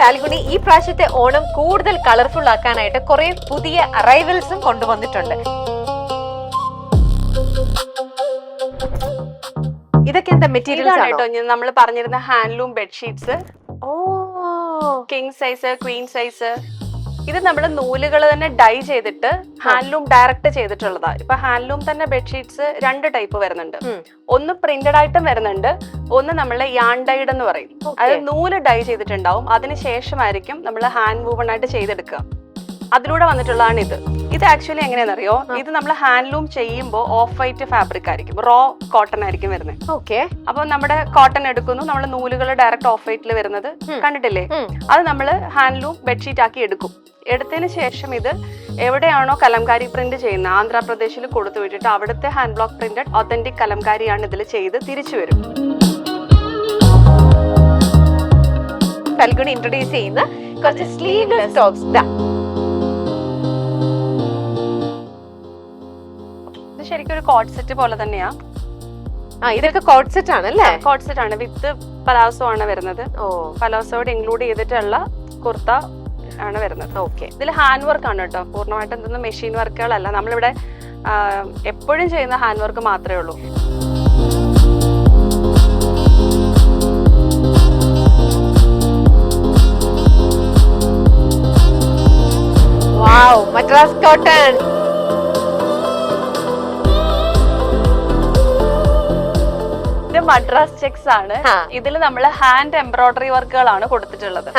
ഫാൽഗുണി ഈ പ്രാവശ്യത്തെ ഓണം കൂടുതൽ കളർഫുൾ ആക്കാനായിട്ട് കുറെ പുതിയ അറൈവൽസും കൊണ്ടുവന്നിട്ടുണ്ട്. ഇതൊക്കെ എന്താ മെറ്റീരിയൽസ് ആണോ? നമ്മൾ പറഞ്ഞിരുന്ന ഹാൻഡ്ലൂം ബെഡ്ഷീറ്റ്സ്, ഓ, കിങ് സൈസ്, ക്വീൻ സൈസ്. ഇത് നമ്മൾ നൂലുകൾ തന്നെ ഡൈ ചെയ്തിട്ട് ഹാൻഡ്ലൂം ഡയറക്റ്റ് ചെയ്തിട്ടുള്ളതാ. ഇപ്പൊ ഹാൻഡ്ലൂം തന്നെ ബെഡ്ഷീറ്റ്സ് രണ്ട് ടൈപ്പ് വരുന്നുണ്ട്. ഒന്ന് പ്രിന്റഡ് ആയിട്ടും വരുന്നുണ്ട്, ഒന്ന് നമ്മള് യാൺ ഡൈഡ് എന്ന് പറയും. അത് നൂല് ഡൈ ചെയ്തിട്ടുണ്ടാവും, അതിനുശേഷമായിരിക്കും നമ്മൾ ഹാൻഡ് വൂവൺ ആയിട്ട് ചെയ്തെടുക്കുക. അതിലൂടെ വന്നിട്ടുള്ളതാണ് ഇത്. ഇത് ആക്ച്വലി എങ്ങനെയാണെന്നറിയോ, ഇത് നമ്മൾ ഹാൻഡ്ലൂം ചെയ്യുമ്പോൾ ഓഫ് വൈറ്റ് ഫാബ്രിക് ആയിരിക്കും, റോ കോട്ടൺ ആയിരിക്കും വരുന്നത്. ഓക്കെ. അപ്പൊ നമ്മുടെ കോട്ടൺ എടുക്കുന്നു, നമ്മൾ നൂലുകൾ ഡയറക്റ്റ് ഓഫ് വൈറ്റിൽ വരുന്നത് കണ്ടിട്ടില്ലേ, അത് നമ്മൾ ഹാൻഡ്ലൂം ബെഡ്ഷീറ്റ് ആക്കി എടുക്കും. എടുത്തതിന് ശേഷം ഇത് എവിടെയാണോ കലംകാരി പ്രിന്റ് ചെയ്യുന്നത്, ആന്ധ്രാപ്രദേശിൽ കൊടുത്തു വിട്ടിട്ട് അവിടുത്തെ ഹാൻഡ് ബ്ലോക്ക് പ്രിന്റഡ് ഒത്തന്റിക് കലംകാരിയാണ് ഇതിൽ ചെയ്ത് തിരിച്ചു വരും. ഫാൽഗുണി ഇൻട്രൊഡ്യൂസ് ചെയ്യുന്ന കുറച്ച് സ്ലീവ്ലെസ് ടോപ്സ്. ഇത് ശരിക്കും ഒരു കോട്ട് സെറ്റ് പോലെ തന്നെയാ. ഇതൊക്കെ കോട്ട് സെറ്റ് ആണല്ലേ? കോട്ട് സെറ്റ് ആണ്, വിത്ത് പലാസോ ആണ് വരുന്നത്. പലാസോട് ഇൻക്ലൂഡ് ചെയ്തിട്ടുള്ള കുർത്ത ആണ് വരുന്നത്. ഓക്കെ. ഇതിൽ ഹാൻഡ് വർക്ക് ആണ് കേട്ടോ, പൂർണ്ണമായിട്ടും എന്തൊന്നും മെഷീൻ വർക്കുകളല്ല. നമ്മളിവിടെ എപ്പോഴും ചെയ്യുന്ന ഹാൻഡ് വർക്ക് മാത്രമേ ഉള്ളൂ. വാവ്, മദ്രാസ് കോട്ടൺ. ഇത് മദ്രാസ് ചെക്സ് ആണ്. ഇതിൽ നമ്മൾ ഹാൻഡ് എംബ്രോയിഡറി വർക്കുകളാണ് കൊടുത്തിട്ടുള്ളത്.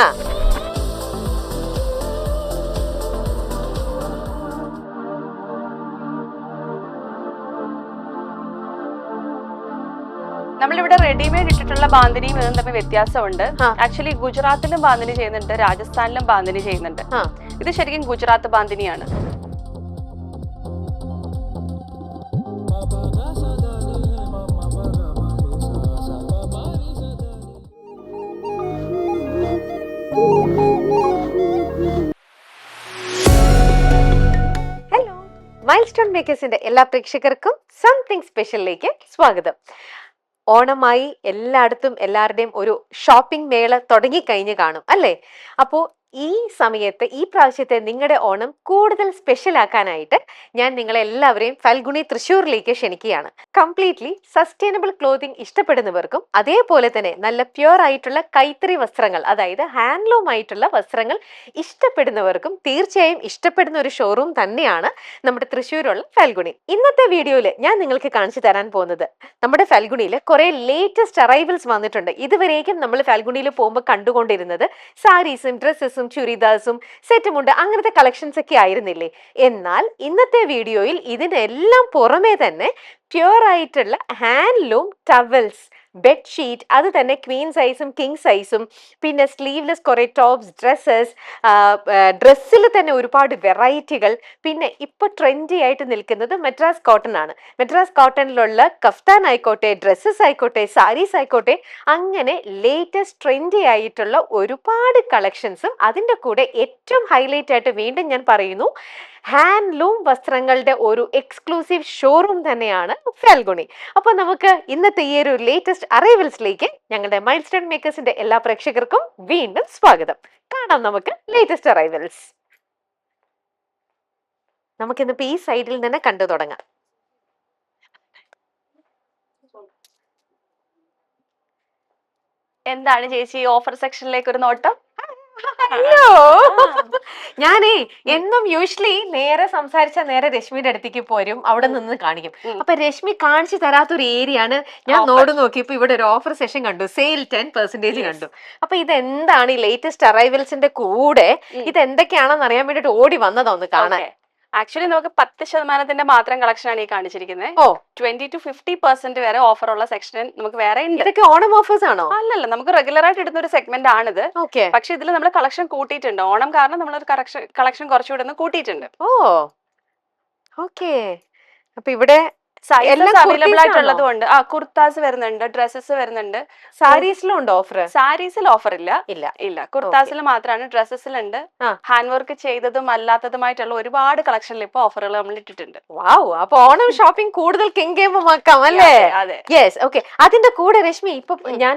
നമ്മളിവിടെ റെഡിമെയ്ഡ് ഇട്ടിട്ടുള്ള ബാന്തിനിയും ഇതും തമ്മിൽ വ്യത്യാസമുണ്ട്. ആക്ച്വലി ഗുജറാത്തിലും ബാന്തിനി ചെയ്യുന്നുണ്ട്, രാജസ്ഥാനിലും ബാന്തിനി ചെയ്യുന്നുണ്ട്. ഇത് ശരിക്കും ഗുജറാത്ത് ബാന്തിനിയാണ്. ഹലോ, മൈൽസ്റ്റോൺ മേക്കേഴ്സിന്റെ എല്ലാ പ്രേക്ഷകർക്കും സംതിങ് സ്പെഷ്യലിലേക്ക് സ്വാഗതം. ഓണമായി എല്ലായിടത്തും എല്ലാവരുടെയും ഒരു ഷോപ്പിംഗ് മേള തുടങ്ങിക്കഴിഞ്ഞ് കാണും അല്ലേ? അപ്പോൾ ഈ സമയത്ത് ഈ പ്രാവശ്യത്തെ നിങ്ങളുടെ ഓണം കൂടുതൽ സ്പെഷ്യൽ ആക്കാനായിട്ട് ഞാൻ നിങ്ങളെല്ലാവരെയും ഫാൽഗുണി തൃശ്ശൂരിലേക്ക് ക്ഷണിക്കുകയാണ്. കംപ്ലീറ്റ്ലി സസ്റ്റൈനബിൾ ക്ലോത്തിങ് ഇഷ്ടപ്പെടുന്നവർക്കും അതേപോലെ തന്നെ നല്ല പ്യുവർ ആയിട്ടുള്ള കൈത്തറി വസ്ത്രങ്ങൾ, അതായത് ഹാൻഡ്ലൂം ആയിട്ടുള്ള വസ്ത്രങ്ങൾ ഇഷ്ടപ്പെടുന്നവർക്കും തീർച്ചയായും ഇഷ്ടപ്പെടുന്ന ഒരു ഷോറൂം തന്നെയാണ് നമ്മുടെ തൃശ്ശൂരുള്ള ഫാൽഗുണി. ഇന്നത്തെ വീഡിയോയിൽ ഞാൻ നിങ്ങൾക്ക് കാണിച്ചു തരാൻ പോകുന്നത് നമ്മുടെ ഫാൽഗുണിയിൽ കുറെ ലേറ്റസ്റ്റ് അറൈവൽസ് വന്നിട്ടുണ്ട്. ഇതുവരേക്കും നമ്മൾ ഫാൽഗുണിയിൽ പോകുമ്പോൾ കണ്ടുകൊണ്ടിരുന്നത് സാരീസും ഡ്രസ്സസും ചുരിദാസും സെറ്റുമുണ്ട് അങ്ങനത്തെ കളക്ഷൻസ് ഒക്കെ ആയിരുന്നില്ലേ? എന്നാൽ ഇന്നത്തെ വീഡിയോയിൽ ഇതിനെല്ലാം പുറമെ തന്നെ പ്യുവർ ആയിട്ടുള്ള ഹാൻഡ്ലൂം ടവൽസ്, ബെഡ്ഷീറ്റ്, അത് തന്നെ ക്വീൻ സൈസും കിങ് സൈസും, പിന്നെ സ്ലീവ്ലെസ് കുറെ ടോപ്സ്, ഡ്രസ്സിൽ തന്നെ ഒരുപാട് വെറൈറ്റികൾ. പിന്നെ ഇപ്പൊ ട്രെൻഡി ആയിട്ട് നിൽക്കുന്നത് മദ്രാസ് കോട്ടൺ ആണ്. മദ്രാസ് കോട്ടണിലുള്ള കഫ്താൻ ആയിക്കോട്ടെ, ഡ്രസ്സസ് ആയിക്കോട്ടെ, സാരീസ് ആയിക്കോട്ടെ, അങ്ങനെ ലേറ്റസ്റ്റ് ട്രെൻഡി ആയിട്ടുള്ള ഒരുപാട് കളക്ഷൻസും അതിൻ്റെ കൂടെ ഏറ്റവും ഹൈലൈറ്റ് ആയിട്ട് വീണ്ടും ഞാൻ പറയുന്നു, ഹാൻഡ്ലൂം വസ്ത്രങ്ങളുടെ ഒരു എക്സ്ക്ലൂസീവ് ഷോറൂം തന്നെയാണ് ഫാൽഗുണി. അപ്പൊ നമുക്ക് ഇന്നത്തെ ഈ ഒരു ലേറ്റസ്റ്റ് അറൈവൽസിലേക്ക് ഞങ്ങളുടെ മൈൽസ്റ്റോൺ മേക്കേഴ്സിന്റെ എല്ലാ പ്രേക്ഷകർക്കും വീണ്ടും സ്വാഗതം. കാണാം നമുക്ക് ലേറ്റസ്റ്റ് അറൈവൽസ്. നമുക്കിന്നിപ്പോ ഈ സൈഡിൽ തന്നെ കണ്ടു തുടങ്ങാം. എന്താണ് ചേച്ചി ഓഫർ സെക്ഷനിലേക്ക് ഒരു നോട്ടം? ഹലോ, ഞാനേ എന്നും യൂഷ്വലി നേരെ സംസാരിച്ച നേരെ രശ്മിയുടെ അടുത്തേക്ക് പോരും, അവിടെ നിന്ന് കാണിക്കും. അപ്പൊ രശ്മി കാണിച്ചു തരാത്തൊരു ഏരിയ ആണ്. ഞാൻ നോക്കിയപ്പോ ഇവിടെ ഒരു ഓഫർ സെഷൻ കണ്ടു, സെയിൽ 10% കണ്ടു. അപ്പൊ ഇതെന്താണ് ഈ ലേറ്റസ്റ്റ് അറൈവൽസിന്റെ കൂടെ ഇത് എന്തൊക്കെയാണെന്ന് അറിയാൻ വേണ്ടിട്ട് ഓടി വന്നതാ ഒന്ന് കാണാൻ. ആക്ച്വലി നമുക്ക് 10% മാത്രം കളക്ഷൻ ആണ് ഈ കാണിച്ചിരിക്കുന്നത്. 20 to 50% വരെ ഓഫർ ഉള്ള സെക്ഷൻ നമുക്ക് വേറെ ഉണ്ട്. ഇതൊക്കെ ഓണം ഓഫേഴ്സ് ആണോ? അല്ലല്ല, നമുക്ക് റെഗുലർ ആയിട്ട് ഇടുന്ന ഒരു സെഗ്മെന്റ് ആണിത്. പക്ഷെ ഇതിൽ നമ്മൾ കളക്ഷൻ കൂട്ടിയിട്ടുണ്ട്. ഓണം കാരണം നമ്മളൊരു കളക്ഷൻ കുറച്ചുകൂടെ ഒന്ന് കൂട്ടിയിട്ടുണ്ട്. ഓക്കെ. അപ്പൊ ഇവിടെ സൈസസ് എല്ലാം അവൈലബിൾ കുർത്തീസ് ആയിട്ടുള്ളതും ഉണ്ട്. കുർത്താസ് വരുന്നുണ്ട്, ഡ്രസ്സസ് വരുന്നുണ്ട്. സാരീസിലും ഉണ്ട് ഓഫർ? സാരീസിൽ ഓഫർ ഇല്ല. ഇല്ല. ഇല്ല, കുർത്താസിൽ മാത്രമാണ്. ഡ്രസ്സസിലുണ്ട്. ആ. ഹാൻഡ് വർക്ക് ചെയ്തതും അല്ലാത്തതുമായിട്ടുള്ള ഒരുപാട് കളക്ഷനിൽ ഇപ്പൊ ഓഫറുകൾ നമ്മൾ ഇട്ടിട്ടുണ്ട്. വാവ്, അപ്പൊ ഓണം ഷോപ്പിംഗ് കൂടുതൽ കെങ്കേമമാക്കാം അല്ലേ? അതെ. Yes, okay. അതിന്റെ കൂടെ രശ്മി ഇപ്പൊ ഞാൻ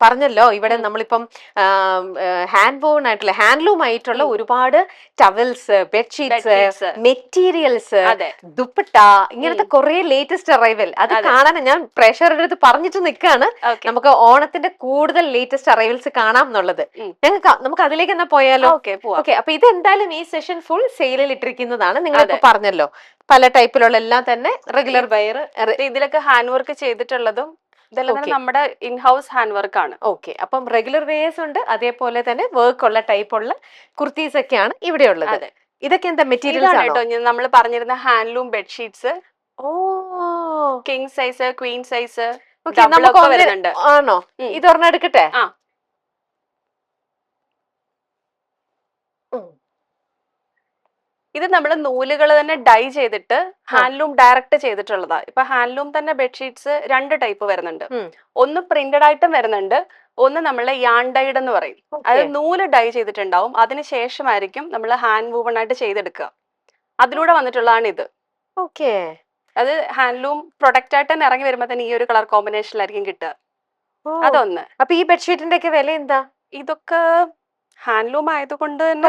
പറഞ്ഞല്ലോ ഇവിടെ നമ്മളിപ്പം ഹാൻഡ് വോൺ ആയിട്ടുള്ള ഹാൻഡ്ലൂം ആയിട്ടുള്ള ഒരുപാട് ടവൽസ്, ബെഡ്ഷീറ്റ്സ്, മെറ്റീരിയൽസ്, ദുപ്പട്ട, ഇങ്ങനത്തെ കുറെ ലേറ്റസ്റ്റ് അറൈവൽ അത് കാണാൻ ഞാൻ പ്രേക്ഷകരുടെ അടുത്ത് പറഞ്ഞിട്ട് നിൽക്കാണ്. നമുക്ക് ഓണത്തിന്റെ കൂടുതൽ ലേറ്റസ്റ്റ് അറൈവൽസ് കാണാം എന്നുള്ളത്. നമുക്ക് അതിലേക്ക് എന്നാ പോയാലോ? ഓക്കെ. അപ്പൊ ഇത് എന്തായാലും ഈ സെഷൻ ഫുൾ സെയിലിൽ ഇട്ടിരിക്കുന്നതാണ്. നിങ്ങൾ പറഞ്ഞല്ലോ പല ടൈപ്പിലുള്ള എല്ലാം തന്നെ റെഗുലർ വെയർ. ഇതിലൊക്കെ ഹാൻഡ് വർക്ക് ചെയ്തിട്ടുള്ളതും ഇതെല്ലാം തന്നെ നമ്മുടെ ഇൻ ഹൗസ് ഹാൻഡ് വർക്ക് ആണ്. ഓക്കെ. അപ്പം റെഗുലർ വെയേഴ്സ് ഉണ്ട്, അതേപോലെ തന്നെ വർക്ക് ഉള്ള ടൈപ്പുള്ള കുർത്തീസ് ഒക്കെയാണ് ഇവിടെ ഉള്ളത്. ഇതൊക്കെ എന്താ മെറ്റീരിയൽസ് ആണോ? നമ്മൾ പറഞ്ഞിരുന്ന handloom bedsheets, king size, Queen size വരുന്നുണ്ട്. ആണോ? ഇത് ഒരെണ്ണം എടുക്കട്ടെ? ഇത് നമ്മൾ നൂലുകൾ തന്നെ ഡൈ ചെയ്തിട്ട് ഹാൻഡ്ലൂം ഡയറക്റ്റ് ചെയ്തിട്ടുള്ളതാ. ഇപ്പൊ ഹാൻഡ്ലൂം തന്നെ ബെഡ്ഷീറ്റ്സ് രണ്ട് ടൈപ്പ് വരുന്നുണ്ട്. ഒന്ന് പ്രിന്റഡ് ആയിട്ടും വരുന്നുണ്ട്, ഒന്ന് നമ്മളെ യാൺ ഡൈഡ് എന്ന് പറയും. അത് നൂല് ഡൈ ചെയ്തിട്ടുണ്ടാവും, അതിനുശേഷമായിരിക്കും നമ്മൾ ഹാൻഡ് വൂവൺ ആയിട്ട് ചെയ്തെടുക്കുക. അതിലൂടെ വന്നിട്ടുള്ളതാണ് ഇത്. ഓക്കെ. അത് ഹാൻഡ്ലൂം പ്രൊഡക്റ്റ് ആയിട്ട് തന്നെ ഇറങ്ങി വരുമ്പോ തന്നെ ഈ ഒരു കളർ കോമ്പിനേഷനിലായിരിക്കും കിട്ടുക. അതൊന്ന്. അപ്പൊ ഈ ബെഡ്ഷീറ്റിന്റെ ഒക്കെ വില എന്താ? ഇതൊക്കെ ഹാൻഡ്ലൂം ആയതുകൊണ്ട് തന്നെ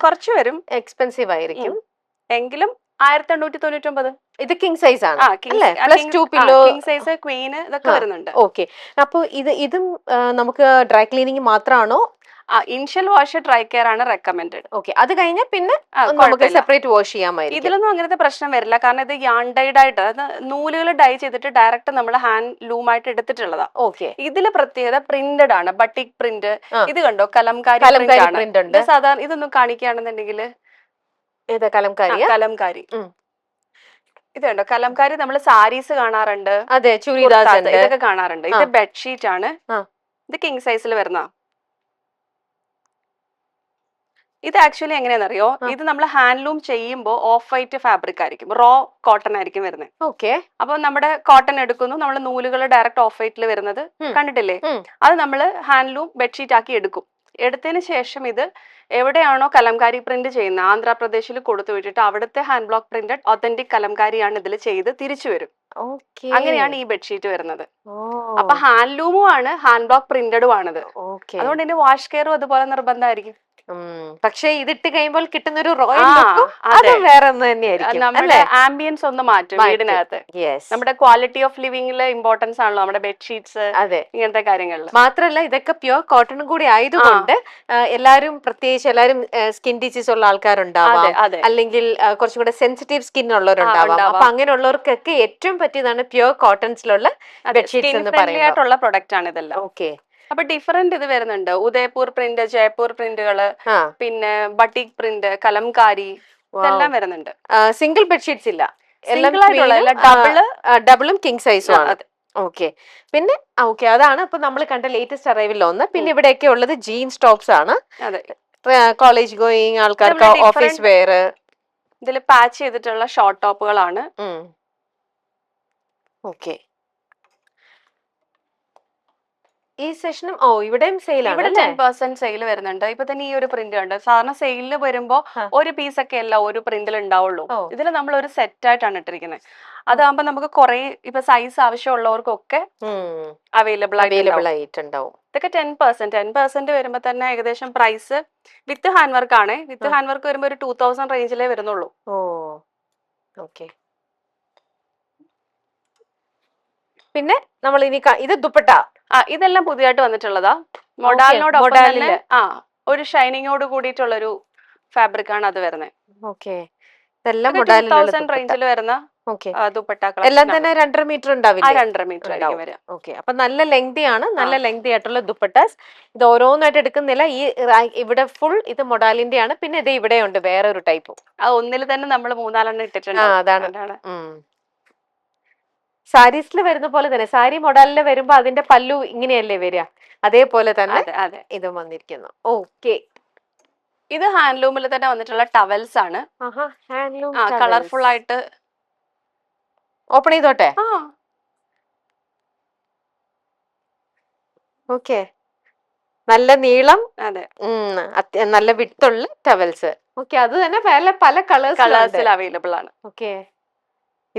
കുറച്ച് വരും, എക്സ്പെൻസീവ് ആയിരിക്കും. എങ്കിലും 1899. ഇത് കിങ് സൈസ് ആണ്, കിങ് സൈസ്, ക്വീൻ ഇതൊക്കെ വരുന്നുണ്ട്. ഓക്കെ. അപ്പൊ ഇതും നമുക്ക് ഡ്രൈ ക്ലീനിങ് മാത്രമാണോ? ഇനിഷ്യൽ വാഷ് ഡ്രൈ കെയർ ആണ് റെക്കമെൻഡഡ്. ഓക്കെ. അത് കഴിഞ്ഞാൽ പിന്നെ നമുക്ക് സെപ്പറേറ്റ് വാഷ് ചെയ്യാമായിരിക്കും. ഇതിലൊന്നും അങ്ങനത്തെ പ്രശ്നം വരില്ല, കാരണം ഇത് യാൺ ഡൈഡ് ആയിട്ട് നൂലുകൾ ഡൈ ചെയ്തിട്ട് ഡയറക്റ്റ് നമ്മൾ ഹാൻഡ് ലൂം ആയിട്ട് എടുത്തിട്ടുള്ളതാ. ഓക്കെ. ഇതില് പ്രത്യേകത പ്രിന്റഡ് ആണ്, ബട്ടിക് പ്രിന്റ്. ഇത് കണ്ടോ, കലംകാരി പ്രിന്റ് ഉണ്ട്. സാധാരണ ഇതൊന്നും കാണിക്കുകയാണെന്നുണ്ടെങ്കിൽ കലംകാരി ഇത് കണ്ടോ, കലംകാരി നമ്മൾ സാരീസ് കാണാറുണ്ട്, അതെ, ചുരിദാർ ഇതൊക്കെ കാണാറുണ്ട്. ഇത് ബെഡ്ഷീറ്റ് ആണ്. ഇത് കിങ് സൈസിൽ വരുന്ന. ഇത് ആക്ച്വലി എങ്ങനെയാണെന്നറിയോ, ഇത് നമ്മൾ ഹാൻഡ്ലൂം ചെയ്യുമ്പോൾ ഓഫ് വൈറ്റ് ഫാബ്രിക് ആയിരിക്കും, റോ കോട്ടൺ ആയിരിക്കും വരുന്നത്. ഓക്കെ. അപ്പൊ നമ്മുടെ കോട്ടൺ എടുക്കുന്നു, നമ്മൾ നൂലുകൾ ഡയറക്റ്റ് ഓഫ് വൈറ്റിൽ വരുന്നത് കണ്ടിട്ടില്ലേ? അത് നമ്മൾ ഹാൻഡ്ലൂം ബെഡ്ഷീറ്റ് ആക്കി എടുക്കും. എടുത്തതിന് ശേഷം ഇത് എവിടെയാണോ കലംകാരി പ്രിന്റ് ചെയ്യുന്നത്, ആന്ധ്രാപ്രദേശിൽ കൊടുത്തു വിട്ടിട്ട് അവിടുത്തെ ഹാൻഡ് ബ്ലോക്ക് പ്രിന്റഡ് ഒത്തന്റിക് കലംകാരിയാണ് ഇതിൽ ചെയ്ത് തിരിച്ചു വരും. അങ്ങനെയാണ് ഈ ബെഡ്ഷീറ്റ് വരുന്നത്. അപ്പൊ ഹാൻഡ്ലൂമും ആണ്, ഹാൻഡ് ബ്ലോക്ക് പ്രിന്റഡും ആണത്. അതുകൊണ്ട് ഇതിന്റെ വാഷ് കെയറും അതുപോലെ നിർബന്ധമായിരിക്കും. പക്ഷെ ഇതിട്ട് കഴിയുമ്പോൾ കിട്ടുന്ന ഒരു റോയൽ ലുക്കും അത് വേറെ ഒന്ന് തന്നെയായിരിക്കും. നമ്മുടെ ആംബിയൻസ് ഒന്ന് മാറ്റും വീടിനകത്ത്. നമ്മുടെ ക്വാളിറ്റി ഓഫ് ലിവിംഗിലെ ഇമ്പോർട്ടൻസ് ആണല്ലോ നമ്മുടെ ബെഡ്ഷീറ്റ്സ്, ഇങ്ങനത്തെ കാര്യങ്ങളിൽ. മാത്രമല്ല ഇതൊക്കെ പ്യുവർ കോട്ടണും കൂടി ആയതുകൊണ്ട് എല്ലാരും സ്കിൻ ഡിസീസ് ഉള്ള ആൾക്കാരുണ്ടാവാം, അല്ലെങ്കിൽ കുറച്ചും കൂടെ സെൻസിറ്റീവ് സ്കിൻ ഉള്ളവരുണ്ടാവാം. അപ്പൊ അങ്ങനെയുള്ളവർക്കൊക്കെ ഏറ്റവും പറ്റിയതാണ് പ്യുവർ കോട്ടൺസിലുള്ള ബെഡ്ഷീറ്റ്സ് എന്ന് പറയുന്നത്. പ്രൊഡക്റ്റ് ആണ് ഇതെല്ലാം. ഓക്കെ. അപ്പൊ ഡിഫറെന്റ് ഇത് വരുന്നുണ്ട്, ഉദയപൂർ പ്രിന്റ്, ജയ്പൂർ പ്രിന്റുകള്, പിന്നെ ബട്ടിക് പ്രിന്റ്, കലംകാരി, ഇതെല്ലാം വരുന്നുണ്ട്. സിംഗിൾ ബെഡ്ഷീറ്റ്സ് ഇല്ല, ഡബിളും കിങ് സൈസും ആണ്. ഓക്കെ. പിന്നെ ഓക്കെ, അതാണ് ഇപ്പൊ നമ്മൾ കണ്ട ലേറ്റസ്റ്റ് അറൈവൽ ഒന്ന്. പിന്നെ ഇവിടെയൊക്കെ ഉള്ളത് ജീൻസ് ടോപ്സ് ആണ്, കോളേജ് ഗോയിങ് ആൾക്കാർക്ക്, ഓഫീസ് വെയർ. ഇതിൽ പാച്ച് ചെയ്തിട്ടുള്ള ഷോർട്ട് ടോപ്പുകളാണ്. ഓക്കെ. ഈ സെഷനും ഇവിടെയും സെയിൽ ആണ്. 10% സെയിൽ വരുന്നുണ്ട്. ഇപ്പൊ തന്നെ ഈ ഒരു പ്രിന്റ് ഉണ്ട്. സാധാരണ സെയിലിന് വരുമ്പോ ഒരു പീസ് ഒക്കെ അല്ല ഒരു പ്രിന്റിൽ ഉണ്ടാവുള്ളൂ. ഇതിൽ നമ്മൾ ഒരു സെറ്റ് ആയിട്ടാണ് ഇട്ടിരിക്കുന്നത്. അതാകുമ്പോ നമുക്ക് കുറെ ഇപ്പൊ സൈസ് ആവശ്യമുള്ളവർക്കൊക്കെ അവൈലബിൾ ആയിട്ടുണ്ടാവും. ഇതൊക്കെ 10% വരുമ്പോ തന്നെ ഏകദേശം പ്രൈസ് വിത്ത് ഹാൻഡ് വർക്ക് ആണ്. വിത്ത് ഹാൻഡ് വർക്ക് വരുമ്പോ ഒരു 2000 റേഞ്ചിലേ വരുന്നുള്ളൂ. ഓക്കെ. പിന്നെ നമ്മൾ ഇനി ഇത് ദുപ്പട്ട, ഇതെല്ലാം പുതിയതായിട്ട് വന്നിട്ടുള്ളതാ. മൊഡാലിനോടൊപ്പം തന്നെ ഒരു ഷൈനിങ്ങോട് കൂടിയിട്ടുള്ള ഒരു ഫാബ്രിക് ആണ് അത് വരുന്നത്. ഓക്കെ. 2000 റേഞ്ചിൽ വരുന്ന ദുപ്പട്ട എല്ലാം തന്നെ 2.5 മീറ്റർ ഉണ്ടാവില്ല? 2.5 മീറ്റർ ആയിരിക്കും വരിക. ഓക്കെ. അപ്പൊ നല്ല ലെങ്തി ആണ്, നല്ല ലെങ്തി ആയിട്ടുള്ള ദുപ്പട്ടാസ്. ഇത് ഓരോന്നായിട്ട് എടുക്കുന്നില്ല, ഈ ഇവിടെ ഫുൾ ഇത് മൊഡാലിന്റെ ആണ്. പിന്നെ ഇത് ഇവിടെ ഉണ്ട് വേറെ ഒരു ടൈപ്പും. ഒന്നിൽ തന്നെ നമ്മൾ 3-4 ഇട്ടിട്ടുണ്ട്. അതാണ് സാരീസിൽ വരുന്ന പോലെ തന്നെ. സാരി മോഡലില് വരുമ്പോ അതിന്റെ പല്ലു ഇങ്ങനെയല്ലേ വരിക, അതേപോലെ തന്നെ ഇത് വന്നിരിക്കുന്നു. ഓക്കെ. ഇത് ഹാൻഡ്ലൂമിൽ തന്നെ വന്നിട്ടുള്ള ടവൽസ് ആണ്. കളർഫുൾ ആയിട്ട് ഓപ്പൺ ചെയ്തോട്ടെ? ആ ഓക്കെ, നല്ല നീളം, അതെ, നല്ല വിട്ടുള്ള ടവൽസ്. ഓക്കെ, അത് തന്നെ പല പല കളേഴ്സിലുണ്ട്. കളേഴ്സിൽ അവൈലബിൾ ആണ്. ഓക്കെ,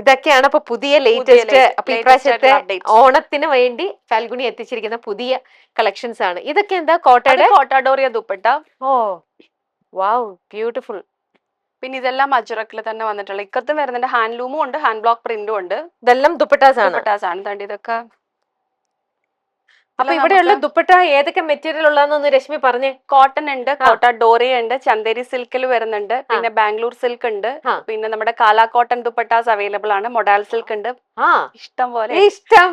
ഇതൊക്കെയാണ് അപ്പൊ പുതിയ ലേറ്റസ്റ്റ്. അപ്പൊ latest ഇപ്രാവശ്യത്തെ ആയിട്ടുള്ള updates. ഓണത്തിന് വേണ്ടി ഫാൽഗുനി എത്തിച്ചിരിക്കുന്ന പുതിയ കളക്ഷൻസ് ആണ്. ഇതൊക്കെ എന്താ? അത് കോട്ടയുടെ? കോട്ടാഡോറിയ ദുപ്പട്ട. ഓ വാവ്, ബ്യൂട്ടിഫുൾ. പിന്നെ ഇതെല്ലാം അജ്രക്കിൽ തന്നെ വന്നിട്ടുള്ള ഇക്കത്തും വരുന്നുണ്ട്. ഹാൻഡ്ലൂമും ഉണ്ട്, ഹാൻഡ് ബ്ലോക്ക് പ്രിന്റും ഉണ്ട്. ഇതെല്ലാം ദുപ്പട്ടാസ് ആണ്. ദുപ്പട്ടാസ് ആണ്. തണ്ടി ഇതൊക്കെ. അപ്പൊ ഇവിടെയുള്ള ദുപ്പട്ട ഏതൊക്കെ മെറ്റീരിയൽ ഉള്ളതെന്നൊന്ന് രശ്മി പറഞ്ഞേ. കോട്ടൺ ഉണ്ട്, കോട്ട ഡോറിയ ഉണ്ട്, ചന്ദേരി സിൽക്കിൽ വരുന്നുണ്ട്, പിന്നെ ബാംഗ്ലൂർ സിൽക്ക് ഉണ്ട്, പിന്നെ നമ്മുടെ കാലാ കോട്ടൺ ദുപ്പട്ടാസ് അവൈലബിൾ ആണ്, മൊഡാൽ സിൽക്ക് ഉണ്ട്, ഇഷ്ടം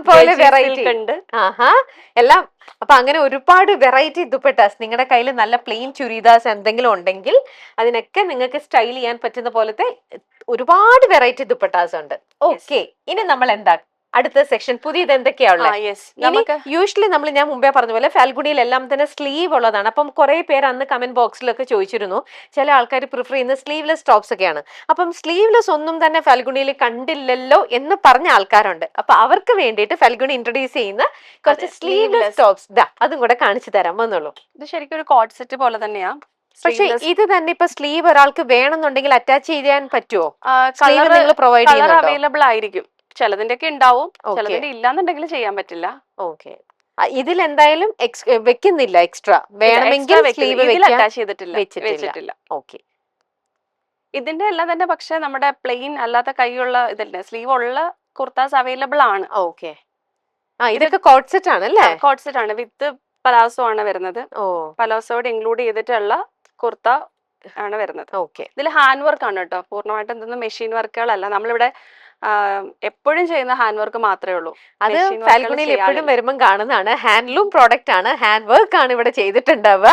പോലെ വെറൈറ്റി ഉണ്ട്. എല്ലാം. അപ്പൊ അങ്ങനെ ഒരുപാട് വെറൈറ്റി ദുപ്പട്ടാസ് നിങ്ങളുടെ കയ്യിൽ നല്ല പ്ലെയിൻ ചുരിദാസ് എന്തെങ്കിലും ഉണ്ടെങ്കിൽ അതിനൊക്കെ നിങ്ങൾക്ക് സ്റ്റൈൽ ചെയ്യാൻ പറ്റുന്ന പോലത്തെ ഒരുപാട് വെറൈറ്റി ദുപ്പട്ടാസ് ഉണ്ട്. ഓക്കെ, ഇനി നമ്മൾ എന്താ അടുത്ത സെക്ഷൻ പുതിയത് എന്തൊക്കെയാ ഉള്ളത്? യൂഷ്വലി ഞാൻ മുമ്പേ പറഞ്ഞ പോലെ ഫാൽഗുണിയിൽ എല്ലാം തന്നെ സ്ലീവ് ഉള്ളതാണ്. അപ്പം കുറെ പേര് അന്ന് കമന്റ് ബോക്സിലൊക്കെ ചോദിച്ചിരുന്നു, ചില ആൾക്കാർ പ്രിഫർ ചെയ്യുന്ന സ്ലീവ്ലെസ് ടോപ്സ് ഒക്കെയാണ്. അപ്പം സ്ലീവ്ലെസ് ഒന്നും തന്നെ ഫാൽഗുണിയിൽ കണ്ടില്ലല്ലോ എന്ന് പറഞ്ഞ ആൾക്കാരുണ്ട്. അപ്പൊ അവർക്ക് വേണ്ടിയിട്ട് ഫാൽഗുണി ഇൻട്രൊഡ്യൂസ് ചെയ്യുന്ന കുറച്ച് സ്ലീവ്ലെസ് ടോപ്സ് അതും കൂടെ കാണിച്ചു തരാൻ വന്നുള്ളൂ. ഇത് ശരിക്കും ഒരു കോട്ട് സെറ്റ് പോലെ തന്നെയാ. പക്ഷെ ഇത് തന്നെ ഇപ്പൊ സ്ലീവ് ഒരാൾക്ക് വേണമെന്നുണ്ടെങ്കിൽ അറ്റാച്ച് ചെയ്യാൻ പറ്റുമോ? സ്ലീവ് നിങ്ങൾ പ്രൊവൈഡ് ചെയ്യുന്നുണ്ടോ? അവൈലബിൾ ആയിരിക്കും. ചിലതിന്റെ ഒക്കെ ഉണ്ടാവും, ചിലതിന്റെ ഇല്ലാന്നുണ്ടെങ്കിൽ ചെയ്യാൻ പറ്റില്ല. ഓക്കെ, ഇതിൽ എന്തായാലും വെക്കുന്നില്ല എക്സ്ട്രാ. വേണമെങ്കിൽ സ്ലീവ് അറ്റാച്ച് വെച്ചിട്ടില്ല. ഓക്കെ, ഇതിന്റെ എല്ലാം തന്നെ പക്ഷെ നമ്മുടെ പ്ലെയിൻ അല്ലാത്ത കൈയുള്ള ഇതല്ലേ, സ്ലീവ് ഉള്ള കുർത്താസ് അവൈലബിൾ ആണ്. ഓക്കെ, ഇതൊക്കെ കോട്ട് സെറ്റ് ആണ് അല്ലേ? കോട്ട് സെറ്റ് ആണ്, വിത്ത് പലാസോ ആണ് വരുന്നത്. പലാസോട് ഇൻക്ലൂഡ് ചെയ്തിട്ടുള്ള കുർത്ത ആണ് വരുന്നത്. ഓക്കെ, ഇതിൽ ഹാൻഡ് വർക്ക് ആണ് കേട്ടോ, പൂർണ്ണമായിട്ട് എന്തെങ്കിലും മെഷീൻ വർക്കുകളല്ല. നമ്മളിവിടെ എപ്പോഴും ചെയ്യുന്ന ഹാൻഡ് വർക്ക് മാത്രമേ ഉള്ളൂ. അത് ഫാൽഗുണിയിൽ എപ്പോഴും വരുമ്പോൾ കാണുന്നതാണ്. ഹാൻഡ്ലൂം പ്രോഡക്റ്റ് ആണ്, ഹാൻഡ് വർക്ക് ആണ് ഇവിടെ ചെയ്തിട്ടുണ്ടാവുക.